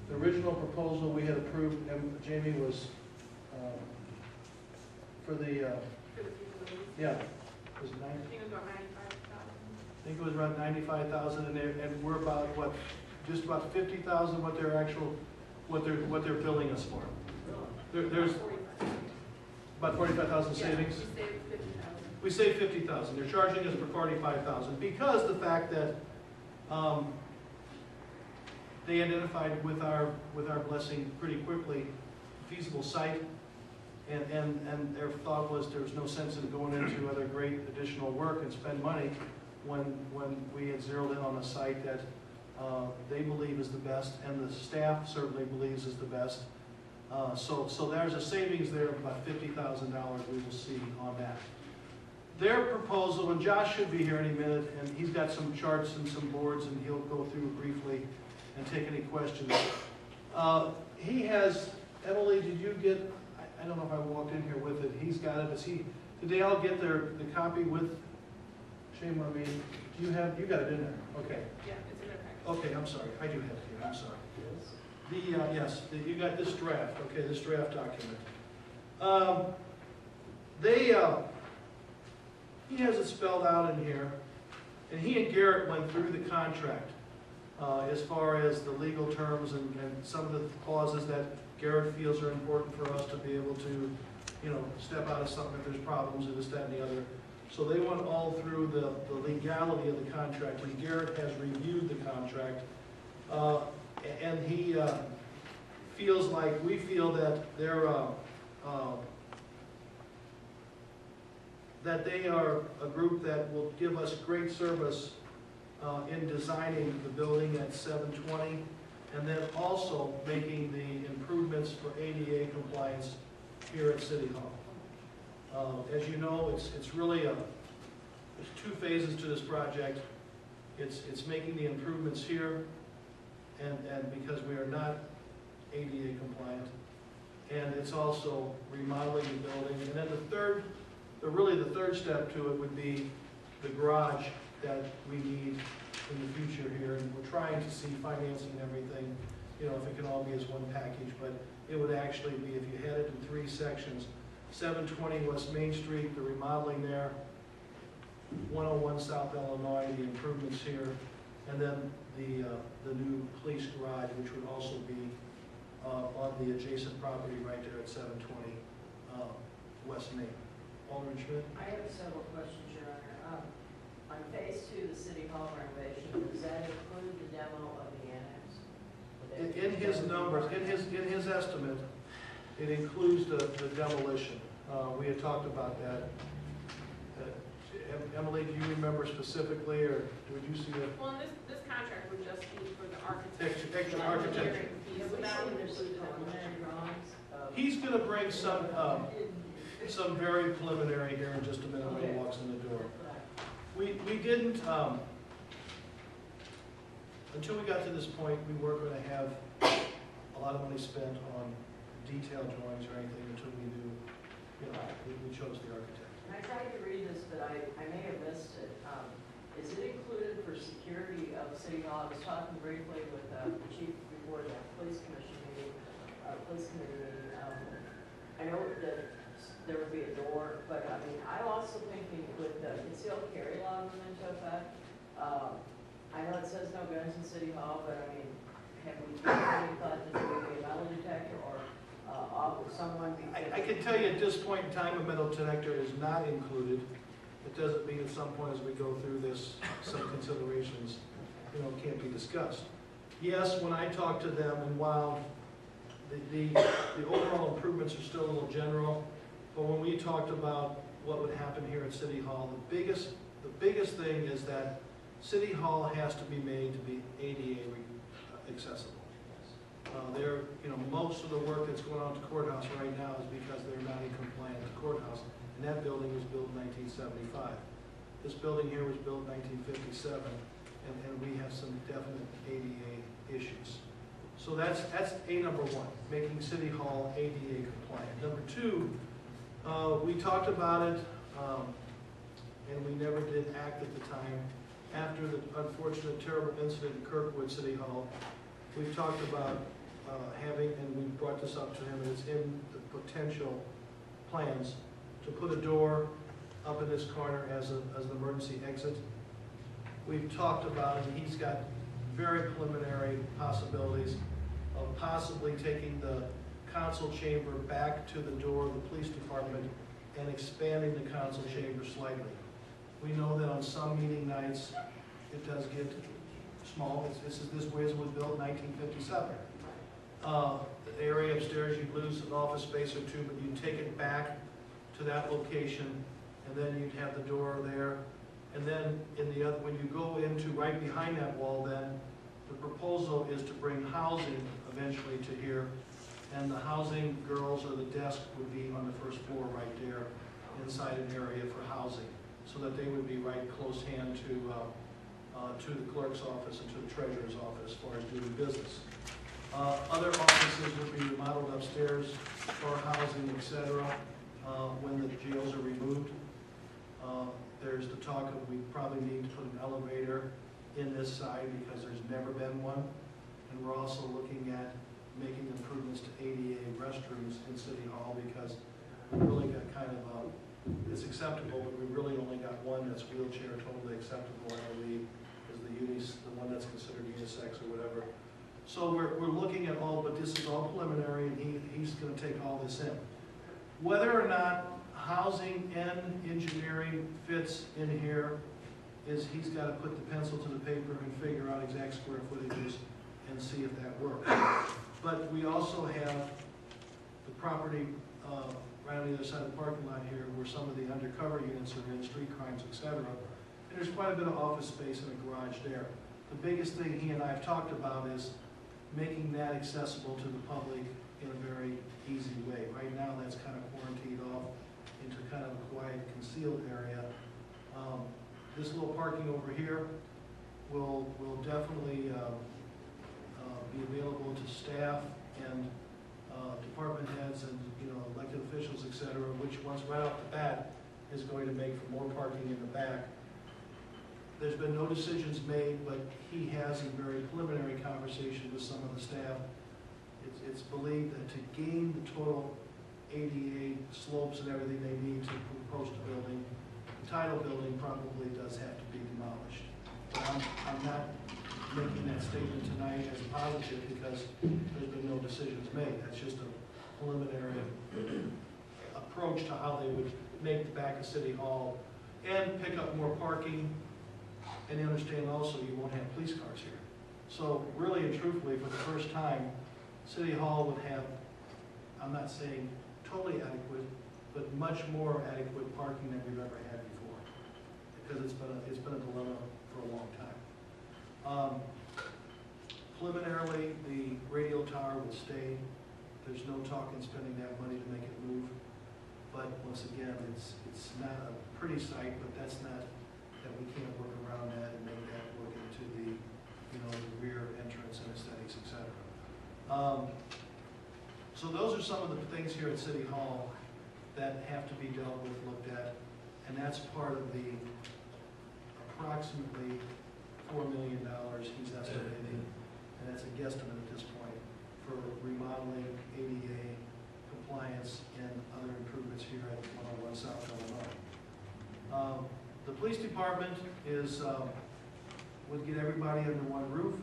The original proposal we had approved, and Jamie was for the For the feasibility. yeah, was it 9? I think it was about 95,000. think it was around 95,000, and we're about, what, just about 50,000 what they're billing us for. There's about 45,000 savings. We saved 50,000. They're charging us for 45,000 because the fact that they identified with our blessing pretty quickly feasible site, and their thought was there was no sense in going into other great additional work and spend money when we had zeroed in on a site that they believe is the best, and the staff certainly believes is the best. So there's a savings there of about $50,000 we will see on that. Their proposal, and Josh should be here any minute, and he's got some charts and some boards, and he'll go through briefly and take any questions. He has, Emily, did you get, I don't know if I walked in here with it, he's got it, did they all get the copy with, shame on me, you got it in there, okay. Yeah, it's in their package. Okay, I'm sorry, I do have it here, I'm sorry. Yes, you got this draft, okay, this draft document. He has it spelled out in here, and he and Garrett went through the contract as far as the legal terms and some of the clauses that Garrett feels are important for us to be able to, step out of something if there's problems and this, that, and the other. So they went all through the legality of the contract, and Garrett has reviewed the contract. And he feels like, we feel that they are a group that will give us great service in designing the building at 720, and then also making the improvements for ADA compliance here at City Hall. As you know, it's really there's two phases to this project. It's making the improvements here, and because we are not ADA compliant, and it's also remodeling the building. And then the third step to it would be the garage that we need in the future here, and we're trying to see financing everything, if it can all be as one package, but it would actually be, if you had it in three sections, 720 West Main Street, the remodeling there, 101 South Illinois, the improvements here, and then the new police garage, which would also be on the adjacent property right there at 720 West Main. Alderman Schmidt? I have several questions, Your Honor. On phase 2, the City Hall renovation, does that include the demo of the annex? In his numbers, in his estimate, it includes the demolition. We had talked about that. Emily, do you remember specifically, or would you see it? Well, this contract would just be for the architecture. Extra architecture. Have we seen there's some preliminary drawings of? He's going to bring some very preliminary here in just a minute when he walks in the door. We didn't, until we got to this point, we weren't going to have a lot of money spent on detailed drawings or anything until we knew, we chose the architect. I tried to read this, but I may have missed it. Is it included for security of City Hall? I was talking briefly with the chief before the police commission meeting, police committee meeting. I know that there would be a door, but I'm also thinking with the concealed carry law going into effect, I know it says no guns in City Hall, but have we given any thought that there would be a metal detector or someone be? I can tell you at this point in time, a metal detector is not included. It doesn't mean at some point as we go through this, some considerations, can't be discussed. Yes, when I talk to them, and while the overall improvements are still a little general, but when we talked about what would happen here at City Hall, the biggest thing is that City Hall has to be made to be ADA accessible. Most of the work that's going on at the courthouse right now is because they're not in compliance with the courthouse, and that building was built in 1975. This building here was built in 1957, and we have some definite ADA issues. So that's number one, making City Hall ADA compliant. Number two, we talked about it, and we never did act at the time. After the unfortunate, terrible incident in Kirkwood City Hall, we've talked about having, and we brought this up to him, and it's in the potential plans, to put a door up in this corner as an emergency exit. we've talked about, and he's got very preliminary possibilities of possibly taking the council chamber back to the door of the police department and expanding the council chamber slightly. We know that on some meeting nights, it does get small. This way it was built in 1957. The area upstairs, you'd lose an office space or two, but you'd take it back to that location, and then you'd have the door there. And then in the other, when you go into right behind that wall, then the proposal is to bring housing eventually to here, and the housing girls or the desk would be on the first floor right there, inside an area for housing, so that they would be right close hand to the clerk's office and to the treasurer's office as far as doing business. Other offices would be remodeled upstairs for housing, etc. When the jails are removed. There's the talk of we probably need to put an elevator in this side because there's never been one. And we're also looking at making improvements to ADA restrooms in City Hall because we really got kind of it's acceptable, but we really only got one that's wheelchair totally acceptable, I believe, is the one that's considered unisex or whatever. So we're looking at all, but this is all preliminary, and he's going to take all this in. Whether or not housing and engineering fits in here is he's got to put the pencil to the paper and figure out exact square footages and see if that works. But we also have the property right on the other side of the parking lot here where some of the undercover units are in, street crimes, etc. And there's quite a bit of office space and a garage there. The biggest thing he and I have talked about is making that accessible to the public in a very easy way. Right now, that's kind of quarantined off into kind of a quiet, concealed area. This little parking over here will definitely be available to staff and department heads and elected officials, etc., which once right off the bat is going to make for more parking in the back. There's been no decisions made, but he has a very preliminary conversation with some of the staff. It's believed that to gain the total ADA slopes and everything they need to approach the building, the title building probably does have to be demolished. But I'm not making that statement tonight as a positive because there's been no decisions made. That's just a preliminary approach to how they would make the back of City Hall and pick up more parking. And understand also you won't have police cars here. So really and truthfully, for the first time, City Hall would have, I'm not saying totally adequate, but much more adequate parking than we've ever had before. Because it's been a dilemma for a long time. Preliminarily, the radio tower will stay. There's no talk in spending that money to make it move. But once again, it's not a pretty sight, but that's not that we can't work around that and make that work into the, the rear entrance and aesthetics, etc. So those are some of the things here at City Hall that have to be dealt with, looked at, and that's part of the approximately $4 million he's estimating, and that's a guesstimate at this point, for remodeling, ADA compliance, and other improvements here at 101 South Illinois. The police department would get everybody under one roof,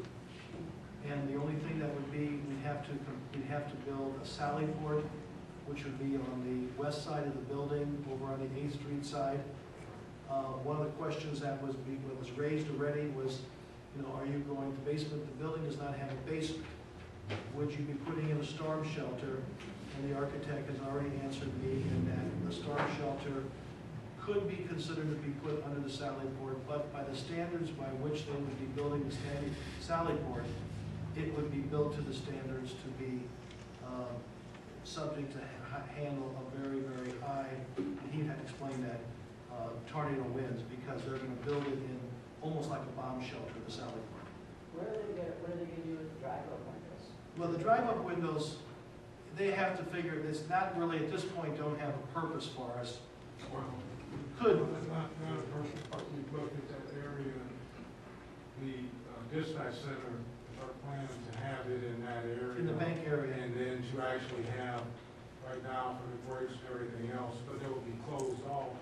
and the only thing that would be, we'd have to build a sally port, which would be on the west side of the building, over on the 8th Street side. One of the questions that was raised already was, are you going to basement? The building does not have a basement. Would you be putting in a storm shelter? And the architect has already answered me in that the storm shelter could be considered to be put under the sally port, but by the standards by which they would be building the sally port, it would be built to the standards to be subject to handle a very, very high, and he had explained that, tornado winds, because they're going to build it in almost like a bomb shelter, the sally port. What are they going to do with the drive-up windows? Well, the drive-up windows, they have to figure, it's not really, at this point, don't have a purpose for us. Could. It's not a person, we looked at that area, the dispatch center, are planning to have it in that area. In the bank area. And then to actually have, right now, for the brakes and everything else, but it will be closed off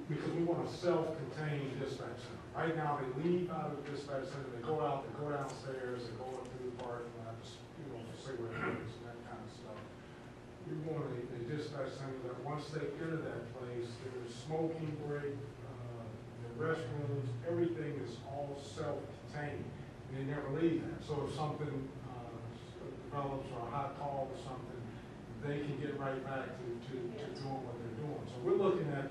because we want a self-contained dispatch center. Right now, they leave out of the dispatch center, they go out, they go downstairs, they go up through the parking lot, cigarette breaks and that kind of stuff. We want a dispatch center that once they enter that place, there's smoking break, the restrooms, everything is all self-contained. And they never leave that. So if something develops or a hot call or something, they can get right back to doing what they're doing. So we're looking at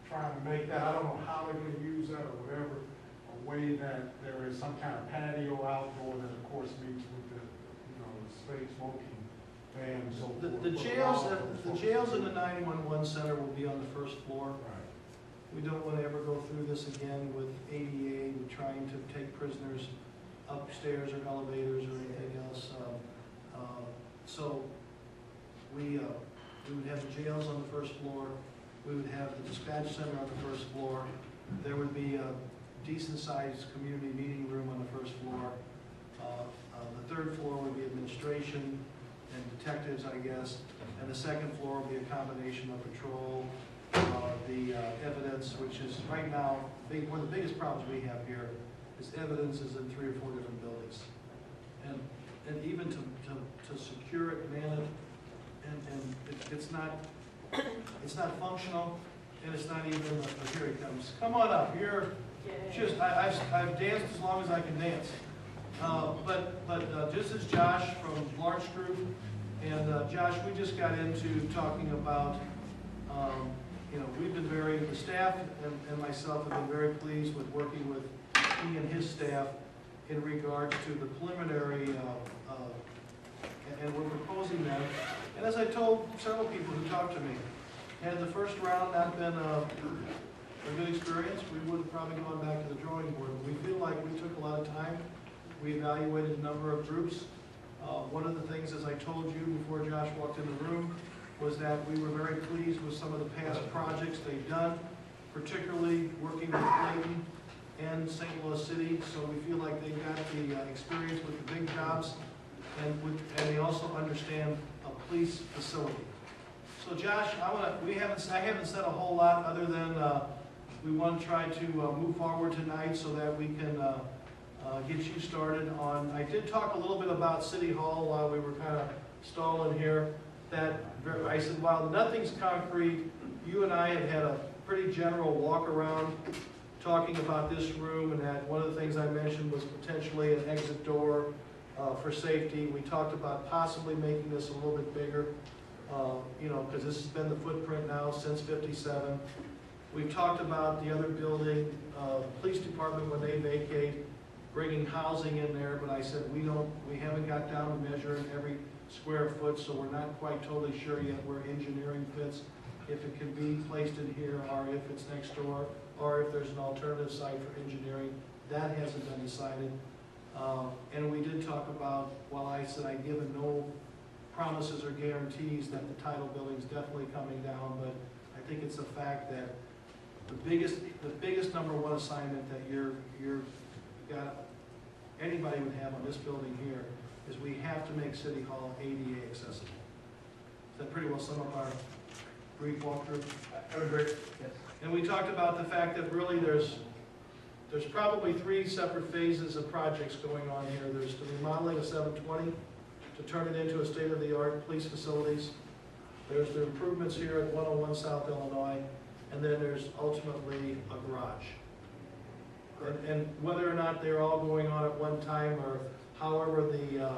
trying to make that, I don't know how they're going to use that or whatever, a way that there is some kind of patio outdoor that of course meets with the, the space smoking ban and so forth. The jails and the 911 center will be on the first floor. Right. We don't want to ever go through this again with ADA, with trying to take prisoners upstairs or elevators or anything else. So we would have the jails on the first floor. We would have the dispatch center on the first floor. There would be a decent-sized community meeting room on the first floor. The third floor would be administration and detectives, I guess. And the second floor would be a combination of patrol, the evidence, which is right now, one of the biggest problems we have here is evidence is in 3 or 4 different buildings. And even to secure it, man it, and it's not functional, and it's not even, here he comes. Come on up, you're just, I've danced as long as I can dance. But this is Josh from Larch Group, and Josh, we just got into talking about, we've been the staff and myself have been very pleased with working with he and his staff in regards to the preliminary, and we're proposing that. And as I told several people who talked to me, had the first round not been a good experience, we would have probably gone back to the drawing board. We feel like we took a lot of time. We evaluated a number of groups. One of the things, as I told you before Josh walked in the room, was that we were very pleased with some of the past projects they've done, particularly working with Clayton and St. Louis City. So we feel like they've got the experience with the big jobs, and they also understand a police facility. So Josh, I haven't said a whole lot other than we want to try to move forward tonight so that we can get you started on. I did talk a little bit about City Hall while we were kind of stalling here. I said, while nothing's concrete, you and I have had a pretty general walk around talking about this room, and that one of the things I mentioned was potentially an exit door for safety. We talked about possibly making this a little bit bigger, because this has been the footprint now since '57. We've talked about the other building, police department when they vacate, bringing housing in there, but I said we haven't got down to measuring every square foot, so we're not quite totally sure yet where engineering fits, if it can be placed in here, or if it's next door, or if there's an alternative site for engineering. That hasn't been decided. And we did talk about, while I said I'd given no promises or guarantees that the title building's definitely coming down, but I think it's a fact that the biggest number one assignment that anybody would have on this building here is we have to make City Hall ADA accessible. Does that pretty well sum up our brief walkthrough? I would agree. Yes. And we talked about the fact that really there's probably 3 separate phases of projects going on here. There's the remodeling of 720 to turn it into a state-of-the-art police facilities. There's the improvements here at 101 South Illinois, and then there's ultimately a garage. And whether or not they're all going on at one time, or however the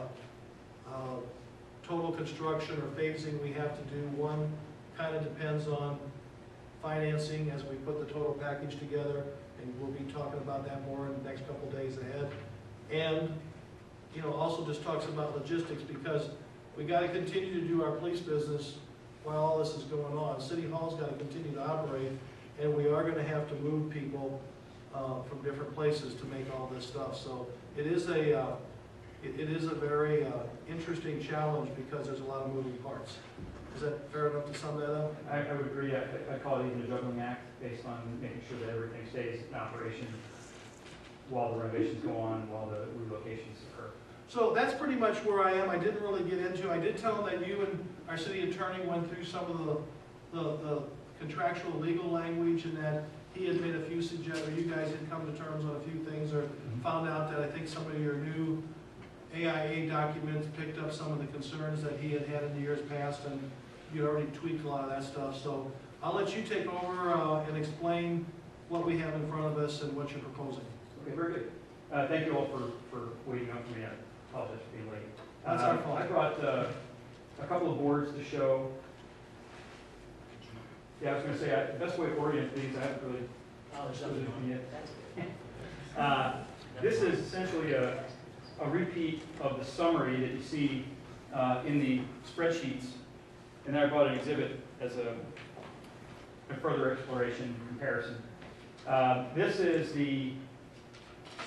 total construction or phasing we have to do, one kind of depends on financing as we put the total package together, and we'll be talking about that more in the next couple days ahead. And also just talks about logistics, because we got to continue to do our police business while all this is going on. City Hall's got to continue to operate, and we are going to have to move people from different places to make all this stuff. So it is a very interesting challenge, because there's a lot of moving parts. Is that fair enough to sum that up? I would agree. I call it even a juggling act, based on making sure that everything stays in operation while the renovations go on, while the relocations occur. So that's pretty much where I am. I didn't really get into, I did tell them that you and our city attorney went through some of the contractual legal language, and that he had made a few suggestions, you guys had come to terms on a few things, or found out that I think some of your new AIA documents picked up some of the concerns that he had had in the years past, and you already tweaked a lot of that stuff. So I'll let you take over and explain what we have in front of us and what you're proposing. Okay, very good. Thank you all for waiting up for me. I apologize for being late. That's our fault. I brought a couple of boards to show. Yeah, I was going to say, the best way to orient these, I haven't really chosen them yet. This is essentially a repeat of the summary that you see in the spreadsheets. And then I brought an exhibit as a further exploration comparison. This is the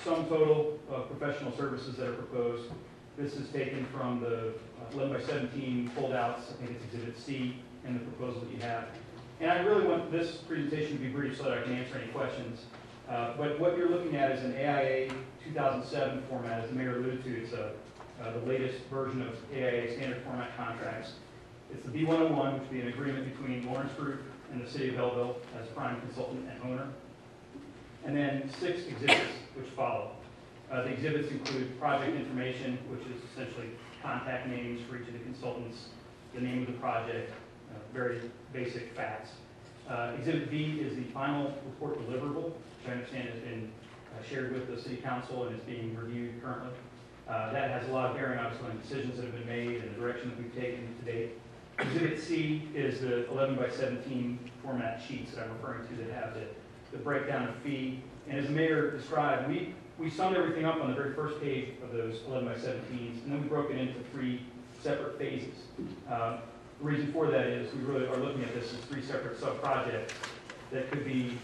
sum total of professional services that are proposed. This is taken from the 11 by 17 foldouts. I think it's Exhibit C in the proposal that you have. And I really want this presentation to be brief so that I can answer any questions. But what you're looking at is an AIA 2007 format, as the mayor alluded to. It's the latest version of AIA standard format contracts. It's the B101, which would be an agreement between Lawrence Group and the city of Belleville as prime consultant and owner. And then 6 exhibits which follow. The exhibits include project information, which is essentially contact names for each of the consultants, the name of the project, very basic facts. Exhibit B is the final report deliverable, which I understand has been shared with the city council and is being reviewed currently. That has a lot of bearing, obviously, on decisions that have been made and the direction that we've taken to date. Exhibit C is the 11 by 17 format sheets that I'm referring to that have the breakdown of fee. And as the mayor described, we summed everything up on the very first page of those 11 by 17s, and then we broke it into 3 separate phases. The reason for that is we really are looking at this as 3 separate sub-projects that could be,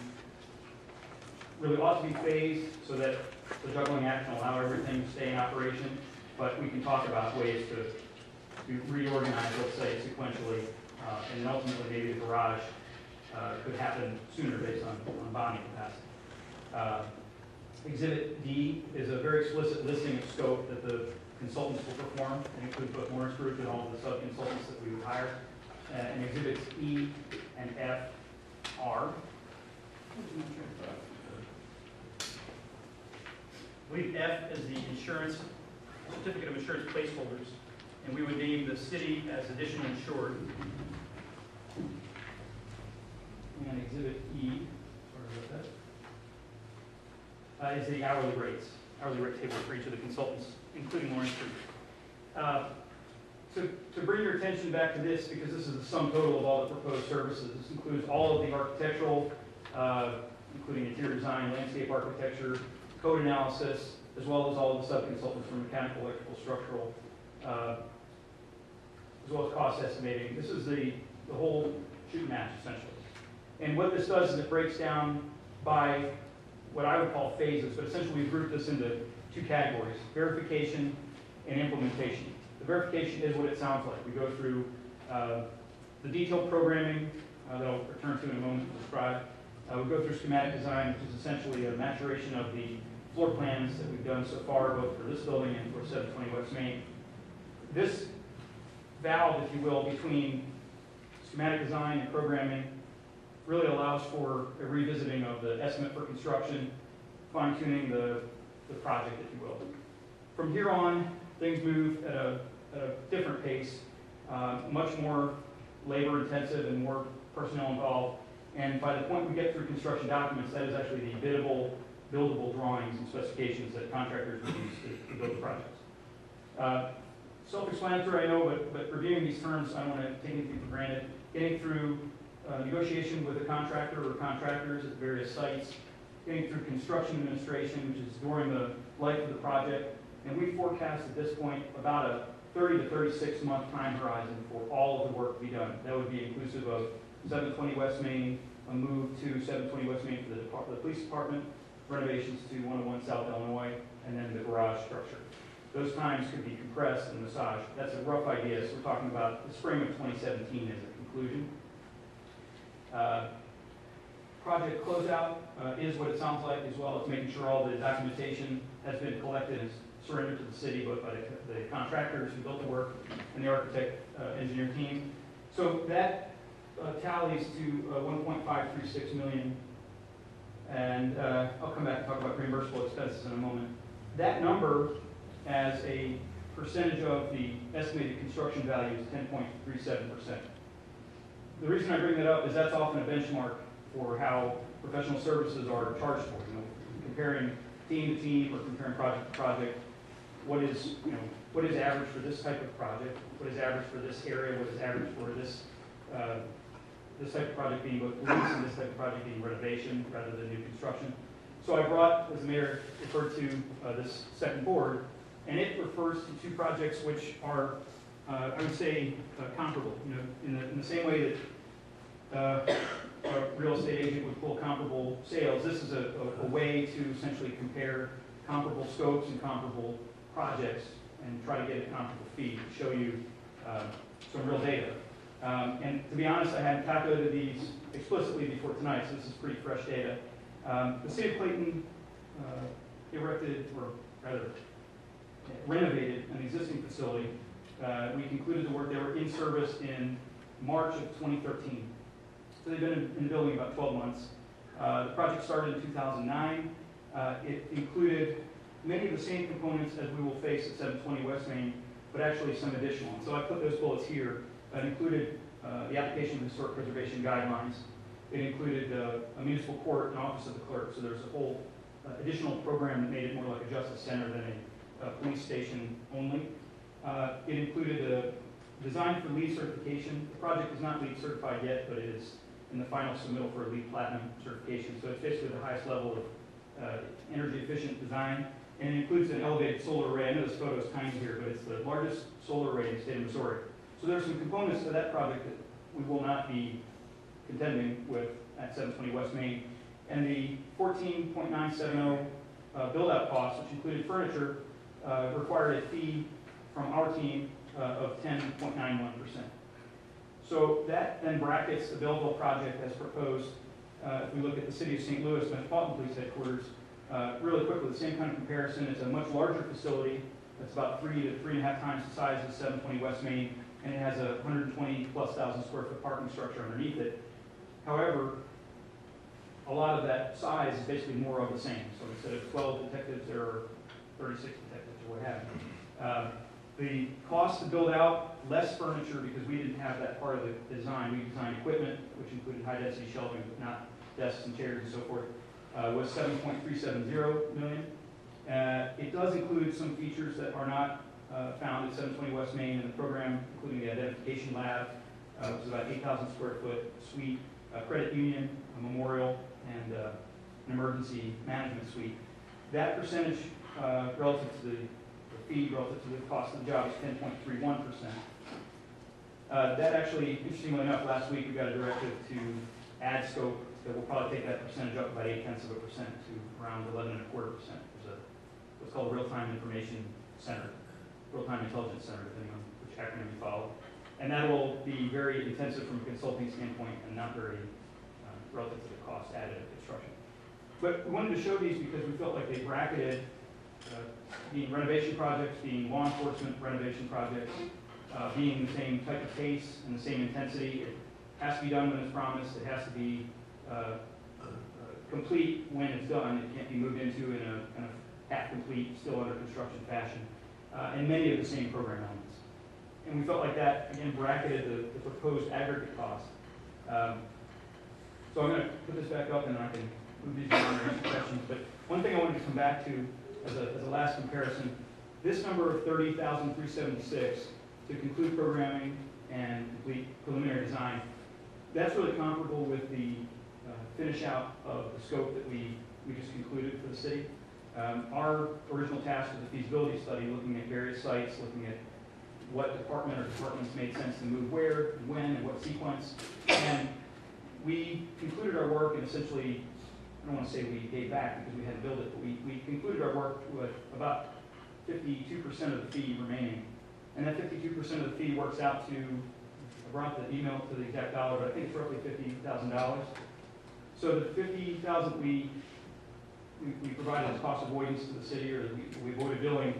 really ought to be phased so that the juggling act can allow everything to stay in operation, but we can talk about ways to reorganize, let's say, sequentially, and then ultimately maybe the garage could happen sooner based on bonding capacity. Exhibit D is a very explicit listing of scope that the consultants will perform, and includes both Lawrence Group and all of the sub-consultants that we would hire. And exhibits E and F are. I believe F is the insurance, certificate of insurance placeholders, and we would name the city as additional insured. And exhibit E, sorry about that, is the hourly rate table for each of the consultants, including Lawrence Group. So to bring your attention back to this, because this is the sum total of all the proposed services, this includes all of the architectural, including interior design, landscape architecture, code analysis, as well as all of the sub-consultants from mechanical, electrical, structural, as well as cost estimating. This is the whole shoot match, essentially. And what this does is it breaks down by what I would call phases, but essentially we've grouped this into 2 categories, verification and implementation. The verification is what it sounds like. We go through the detailed programming that I'll return to in a moment to describe. We go through schematic design, which is essentially a maturation of the floor plans that we've done so far, both for this building and for 720 West Main. This valve, if you will, between schematic design and programming really allows for a revisiting of the estimate for construction, fine-tuning the project, if you will. From here on, things move at a different pace, much more labor-intensive and more personnel involved. And by the point we get through construction documents, that is actually the biddable, buildable drawings and specifications that contractors would use to build the projects. Self-explanatory, I know, but reviewing these terms, I don't want to take anything for granted. Getting through negotiation with a contractor or contractors at various sites, getting through construction administration, which is during the life of the project, and we forecast at this point about a 30 to 36 month time horizon for all of the work to be done. That would be inclusive of 720 West Main, a move to 720 West Main for the police department, renovations to 101 South Illinois, and then the garage structure. Those times could be compressed and massaged. That's a rough idea, so we're talking about the spring of 2017 as a conclusion. Project closeout is what it sounds like as well. It's making sure all the documentation has been collected and surrendered to the city, both by the contractors who built the work and the architect engineer team. So that tallies to 1.536 million. And I'll come back and talk about reimbursable expenses in a moment. That number, as a percentage of the estimated construction value, is 10.37%. The reason I bring that up is that's often a benchmark for how professional services are charged for. You know, comparing team to team or comparing project to project, what is average for this type of project? What is average for this area? What is average for this this type of project being both lease and this type of project being renovation rather than new construction? So I brought, as the mayor referred to, this second board, and it refers to two projects which are, I would say, comparable. You know, in the same way that a real estate agent would pull comparable sales, this is a way to essentially compare comparable scopes and comparable projects and try to get a comparable fee to show you some real data. And to be honest, I hadn't calculated these explicitly before tonight, so this is pretty fresh data. The city of Clayton erected, or rather renovated, an existing facility. We concluded the work. They were in service in March of 2013. So they've been in the building about 12 months. The project started in 2009. It included many of the same components as we will face at 720 West Main, but actually some additional. So I put those bullets here. It included the application of historic preservation guidelines. It included a municipal court and office of the clerk. So there's a whole additional program that made it more like a justice center than a police station only. It included a design for LEED certification. The project is not LEED certified yet, but it is in the final submittal for LEED Platinum certification. So it's basically the highest level of energy efficient design. And it includes an elevated solar array. I know this photo is tiny here, but it's the largest solar array in the state of Missouri. So there are some components to that project that we will not be contending with at 720 West Main. And the 14.970 build-out cost, which included furniture, required a fee from our team of 10.91%. So that then brackets the Belleville project as proposed. If we look at the city of St. Louis Metropolitan Police Headquarters, really quickly, the same kind of comparison. It's a much larger facility. It's about 3 to 3.5 times the size of 720 West Main, and it has a 120,000+ square foot parking structure underneath it. However, a lot of that size is basically more of the same. So instead of 12 detectives, there are 36 detectives or what have you. The cost to build out, less furniture because we didn't have that part of the design. We designed equipment, which included high density shelving, but not desks and chairs and so forth, was $7.370 million. It does include some features that are not found at 720 West Main in the program, including the identification lab, which is about 8,000 square foot suite, a credit union, a memorial, and an emergency management suite. That percentage relative to the fee, relative to the cost of the job, is 10.31%. That actually, interestingly enough, last week we got a directive to add scope that will probably take that percentage up about 0.8% to around 11.25%. There's what's called a real-time information center, real-time intelligence center, depending on which acronym you follow. And that will be very intensive from a consulting standpoint and not very relative to the cost added of construction. But we wanted to show these because we felt like they bracketed being renovation projects, being law enforcement renovation projects, being the same type of pace and the same intensity. It has to be done when it's promised. It has to be complete when it's done. It can't be moved into in a kind of half-complete, still under construction fashion, and many of the same program elements. And we felt like that, again, bracketed the proposed aggregate cost. So I'm going to put this back up and I can move these around and answer questions. But one thing I wanted to come back to as a last comparison, this number of $30,376 to conclude programming and complete preliminary design, that's really comparable with the finish out of the scope that we just concluded for the city. Our original task was a feasibility study looking at various sites, looking at what department or departments made sense to move where, and when, and what sequence. And we concluded our work and essentially, I don't want to say we gave back because we had to build it, but we concluded our work with about 52% of the fee remaining. And that 52% of the fee works out to, I brought the email to the exact dollar, but I think it's roughly $50,000. So the $50,000 we provided as cost avoidance to the city, or we avoided billing,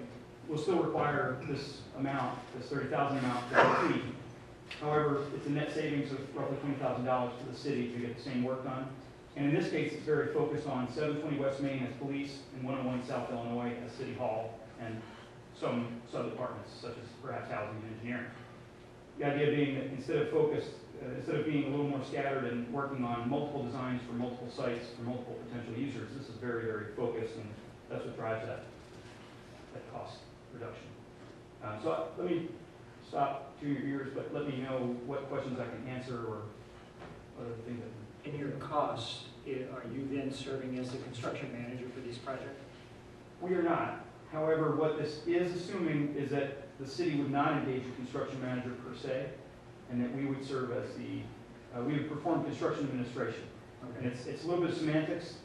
will still require this amount, this $30,000 amount to complete. However, it's a net savings of roughly $20,000 for the city to get the same work done. And in this case, it's very focused on 720 West Main as police and 101 South Illinois as City Hall and some sub-departments such as perhaps housing and engineering. The idea being that instead of being a little more scattered and working on multiple designs for multiple sites for multiple potential users, this is very, very focused, and that's what drives that cost reduction. So let me stop to your ears, but let me know what questions I can answer or other things that. In your costs, are you then serving as the construction manager for these projects? We are not. However, what this is assuming is that the city would not engage a construction manager per se, and that we would serve as we would perform construction administration. And it's a little bit of semantics.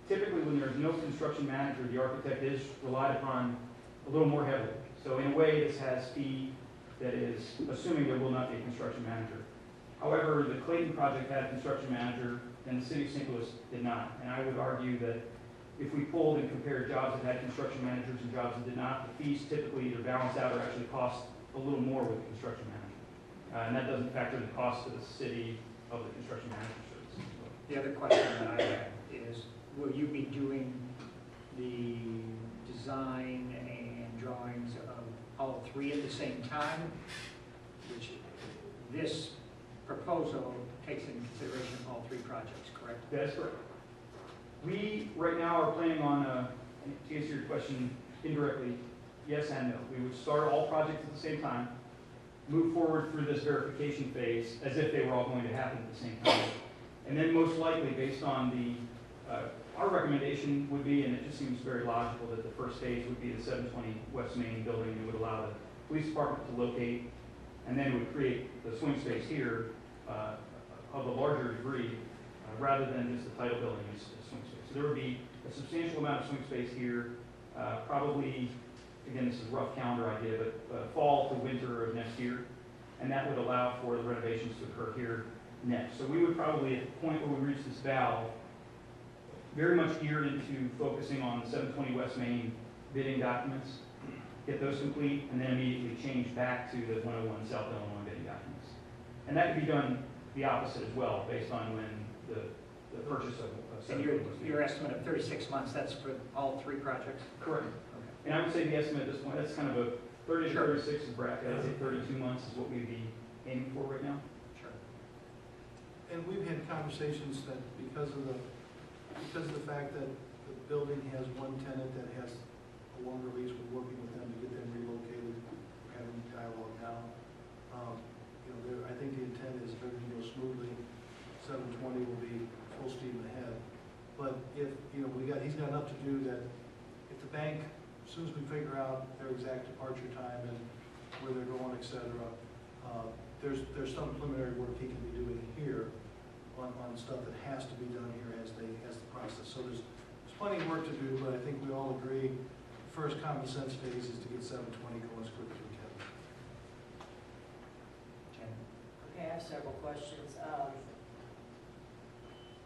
Typically, when there's no construction manager, the architect is relied upon a little more heavily. So in a way, this has fee that is assuming there will not be a construction manager. However, the Clayton project had a construction manager, and the city of St. Louis did not. And I would argue that if we pulled and compared jobs that had construction managers and jobs that did not, the fees typically either balance out or actually cost a little more with the construction manager. And that doesn't factor the cost to the city of the construction manager services. The other question that I have is, will you be doing the design and drawings of all three at the same time? Which this proposal takes into consideration all three projects, correct? That is correct. We, right now, are planning on, to answer your question indirectly, yes and no. We would start all projects at the same time, move forward through this verification phase as if they were all going to happen at the same time. And then most likely, based on the, our recommendation would be, and it just seems very logical, that the first phase would be the 720 West Main building. It would allow the police department to locate, and then it would create the swing space here of a larger degree, rather than just the title building as swing space. So there would be a substantial amount of swing space here, probably, again, this is a rough calendar idea, but fall to winter of next year, and that would allow for the renovations to occur here next. So we would probably, at the point where we reach this valve, very much geared into focusing on the 720 West Main bidding documents, get those complete, and then immediately change back to the 101 South Illinois bidding documents. And that could be done the opposite as well, based on when the purchase of And your estimate of 36 months, that's for all three projects? Correct. Okay. And I would say the estimate at this point, that's kind of a 30 to 36 is bracket. I'd say 32 months is what we'd be aiming for right now. Sure. And we've had conversations that because of the fact that the building has one tenant that has a longer lease, we're working with them to get them relocated. We're having dialogue now. I think the intent is if everything goes smoothly, 720 will be full steam ahead. But if, he's got enough to do that if the bank, as soon as we figure out their exact departure time and where they're going, et cetera, there's some preliminary work he can be doing here on stuff that has to be done here as the process. So there's plenty of work to do, but I think we all agree the first common sense phase is to get 720 going as quick as we can. Okay, I have several questions.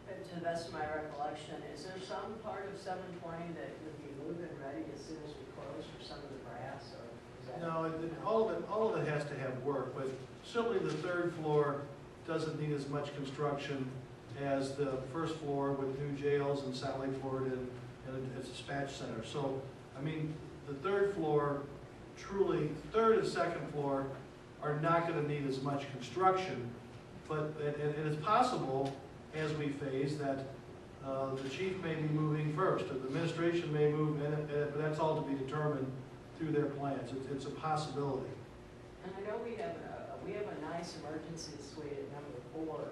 To the best of my recollection, is there some part of 720 that would be moved and ready as soon as we close for some of the brass, or is that? No, all of it has to have work, but certainly the third floor doesn't need as much construction as the first floor with new jails and satellite Florida and a dispatch center. So, I mean, the third floor, truly, third and second floor are not going to need as much construction, but and it's possible as we phase that the chief may be moving first, or the administration may move in, but that's all to be determined through their plans. It's a possibility. And I know we have a nice emergency suite at number 4,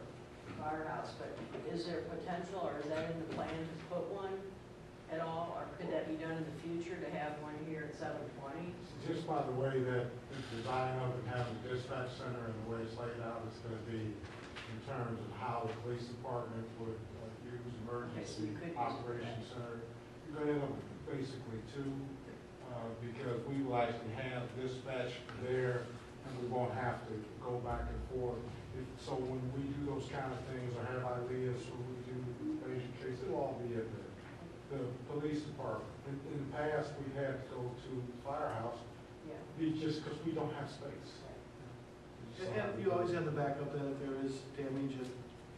firehouse, but is there potential, or is that in the plan to put one at all, or could that be done in the future to have one here at 720? Just by the way that the design of it having a dispatch center and the way it's laid out, it's going to be in terms of how the police department would use emergency operations center. You're going to end up basically 2, because we will actually have dispatch there, and we won't have to go back and forth. So when we do those kind of things, or have ideas, or we do patient case, it'll all be in there. The police department. In the past, we had to go to the firehouse, just because we don't have space. And you always have the backup that if there is damage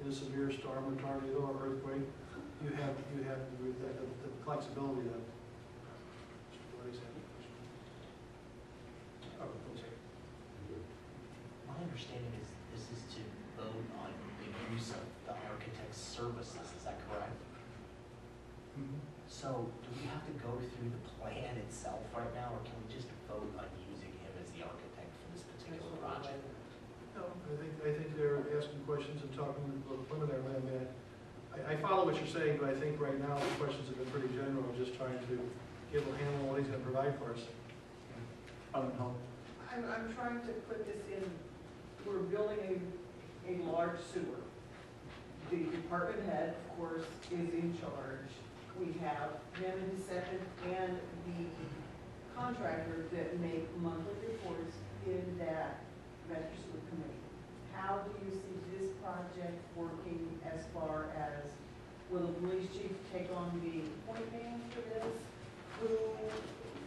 in a severe storm or tornado or earthquake, you have the flexibility that. My understanding is this is to vote on the use of the architect's services, is that correct? So do we have to go through the plan itself right now, or can we just vote on using him as the architect for this particular project? No, I think they're asking questions and talking with the preliminary land man. I follow what you're saying, but I think right now the questions have been pretty general, just trying to give a handle on what he's gonna provide for us. I'm trying to put this in, we're building a large sewer. The department head, of course, is in charge. We have him and his second and the contractor that make monthly reports in that master sewer committee. How do you see this project working as far as, will the police chief take on the point man for this? Who,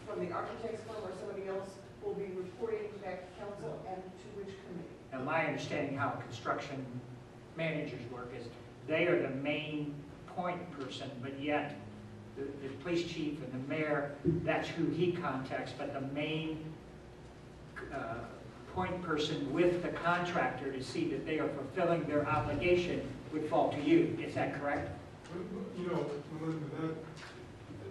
from the architect's firm or somebody else, will be reporting back to council and to which committee? Now, my understanding how construction managers work is they are the main point person, but yet the police chief and the mayor, that's who he contacts, but the main point person with the contractor to see that they are fulfilling their obligation would fall to you. Is that correct? You know,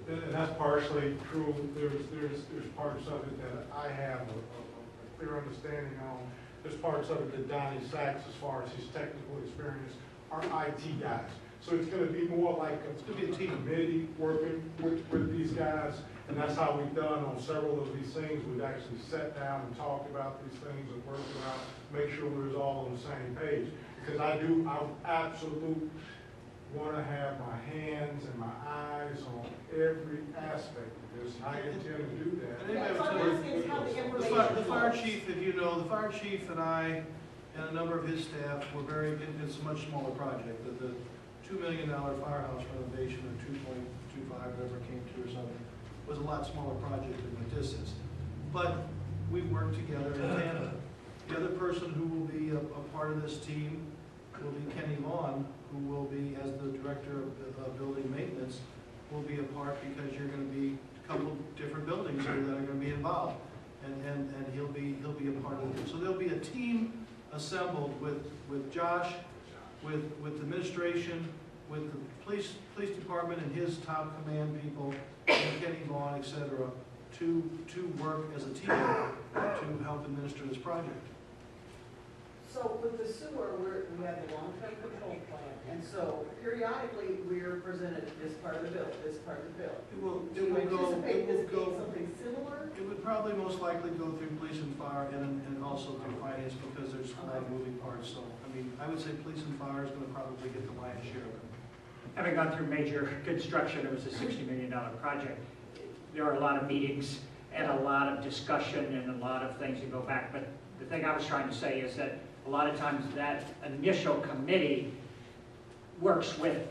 and that's partially true. There's parts of it that I have a clear understanding on. There's parts of it that Donnie Sachs, as far as his technical experience, are IT guys. So it's going to be more like a team committee working with these guys. And that's how we've done on several of these things. We've actually sat down and talked about these things and worked them out, make sure we was all on the same page. Because I absolutely want to have my hands and my eyes on every aspect of this, and I intend to do that. The fire chief, if you know, the fire chief and I and a number of his staff were it's a much smaller project. The $2 million firehouse renovation, or 2.25, whatever it came to or something, was a lot smaller project in the distance. But we worked together in tandem. The other person who will be a part of this team will be Kenny Vaughn, who will be, as the director of building maintenance, will be a part because you're going to be a couple different buildings here that are going to be involved, and he'll be a part of it. So there'll be a team assembled with Josh, with administration, with the police department and his top command people, and Kenny Vaughn, et cetera, to work as a team to help administer this project. So with the sewer, we have the long-term control plan, and so periodically we're presented this part of the bill, this part of the bill. Do you anticipate this being something similar? It would probably most likely go through police and fire and also through finance because there's a lot of moving parts. So, I mean, I would say police and fire is going to probably get the lion's share of it. Having gone through major construction, it was a $60 million project. There are a lot of meetings and a lot of discussion and a lot of things that go back. But the thing I was trying to say is that a lot of times that initial committee works with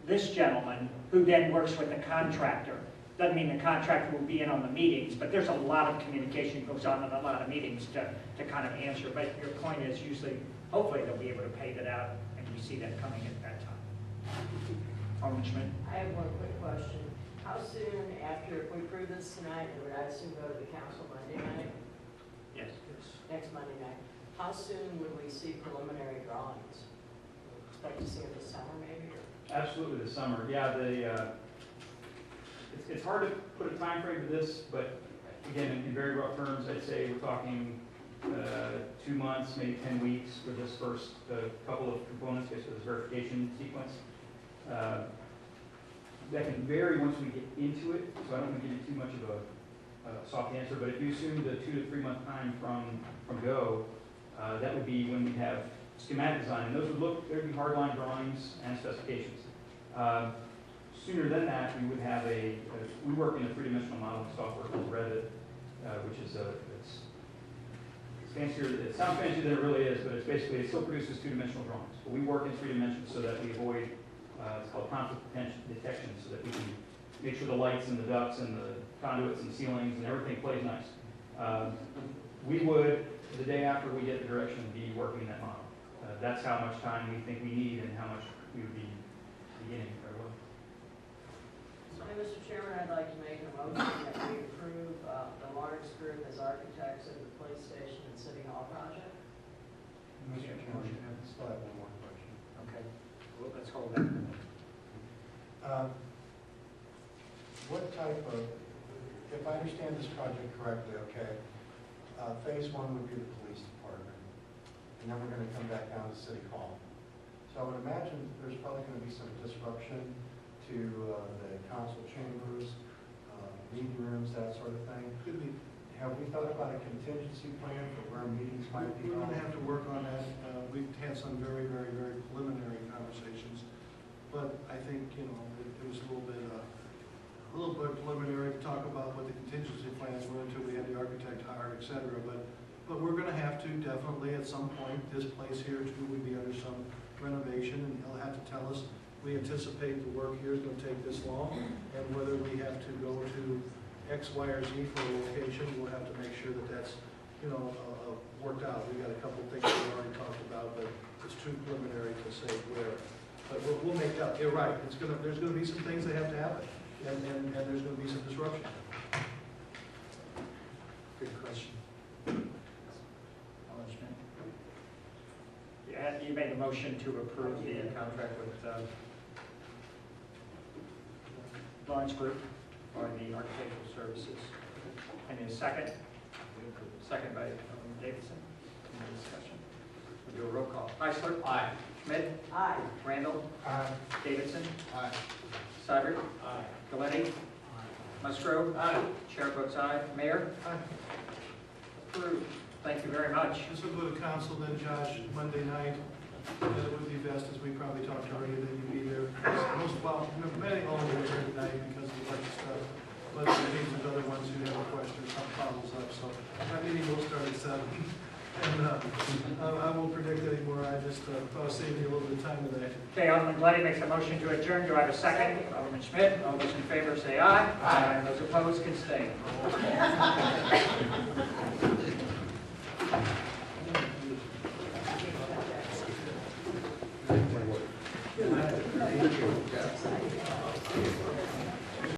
this gentleman, who then works with the contractor. Doesn't mean the contractor will be in on the meetings, but there's a lot of communication goes on in a lot of meetings to kind of answer. But your point is usually, hopefully they'll be able to pay that out, and we see that coming at that time. Alderman Schmidt. I have one quick question. How soon after, if we approve this tonight, it would I assume go to the council Monday night? Yes. Next Monday night. How soon would we see preliminary drawings? Expect to see it this summer maybe? Or? Absolutely this summer. Yeah, it's hard to put a time frame to this, but again, in very rough terms, I'd say we're talking 2 months, maybe 10 weeks for this first couple of components, basically this verification sequence. That can vary once we get into it, so I don't want to give you too much of a soft answer, but if you assume the 2 to 3 month time from go, that would be when we have schematic design, and those would be hardline drawings and specifications. Sooner than that, we would have we work in a three-dimensional modeling software called Revit, which is it's fancier. It sounds fancier than it really is, but it still produces two-dimensional drawings. But we work in 3 dimensions so that we avoid it's called conflict detection, so that we can make sure the lights and the ducts and the conduits and ceilings and everything plays nice. we would, the day after we get the direction, be working that model. That's how much time we think we need and how much we would be beginning right away. So, Mr. Chairman, I'd like to make a motion that we approve the Lawrence Group as architects of the police station and city hall project. Mr. Chairman, I still have one more question. Okay, well, let's hold that. What type of, if I understand this project correctly, okay, phase one would be the police department, and then we're gonna come back down to City Hall. So I would imagine there's probably gonna be some disruption to the council chambers, meeting rooms, that sort of thing. Could be. Have we thought about a contingency plan for where meetings might be? We're gonna have to work on that. We've had some very preliminary conversations. But I think, you know, it was a little bit preliminary to talk about what the contingency plans were until we had the architect hired, et cetera. But we're gonna have to definitely, at some point, this place here too would be under some renovation, and he'll have to tell us, we anticipate the work here is gonna take this long, and whether we have to go to X, Y, or Z for a location, we'll have to make sure that that's, you know, worked out. We got a couple things we already talked about, but it's too preliminary to say where. But we'll make that. You're right. There's gonna be some things that have to happen, and there's gonna be some disruption. Good question. Alderman Schmidt? You made the motion to approve the contract with Lawrence Group for the architectural services. Any second? Second by Alderman Davidson. Any discussion? We'll do a roll call. Heisler? Aye. Schmidt? Aye. Randall? Aye. Davidson? Aye. Seibert? Aye. Galletti? Musgrove? Aye. Chair votes aye. Mayor? Aye. Approved. Thank you very much. This will go to council then, Josh, Monday night. And it would be best, as we probably talked earlier, that you be there. Most, well, many all over here tonight because of the budget stuff. But there's other ones who have questions, some follows up. So that meeting will start at 7. And I won't predict anymore. I just thought I'd save you a little bit of time today. Okay, Alderman Glady makes a motion to adjourn. Do I have a second? Alderman Schmidt. All those in favor say aye. Aye. Those opposed can stay. Thank you.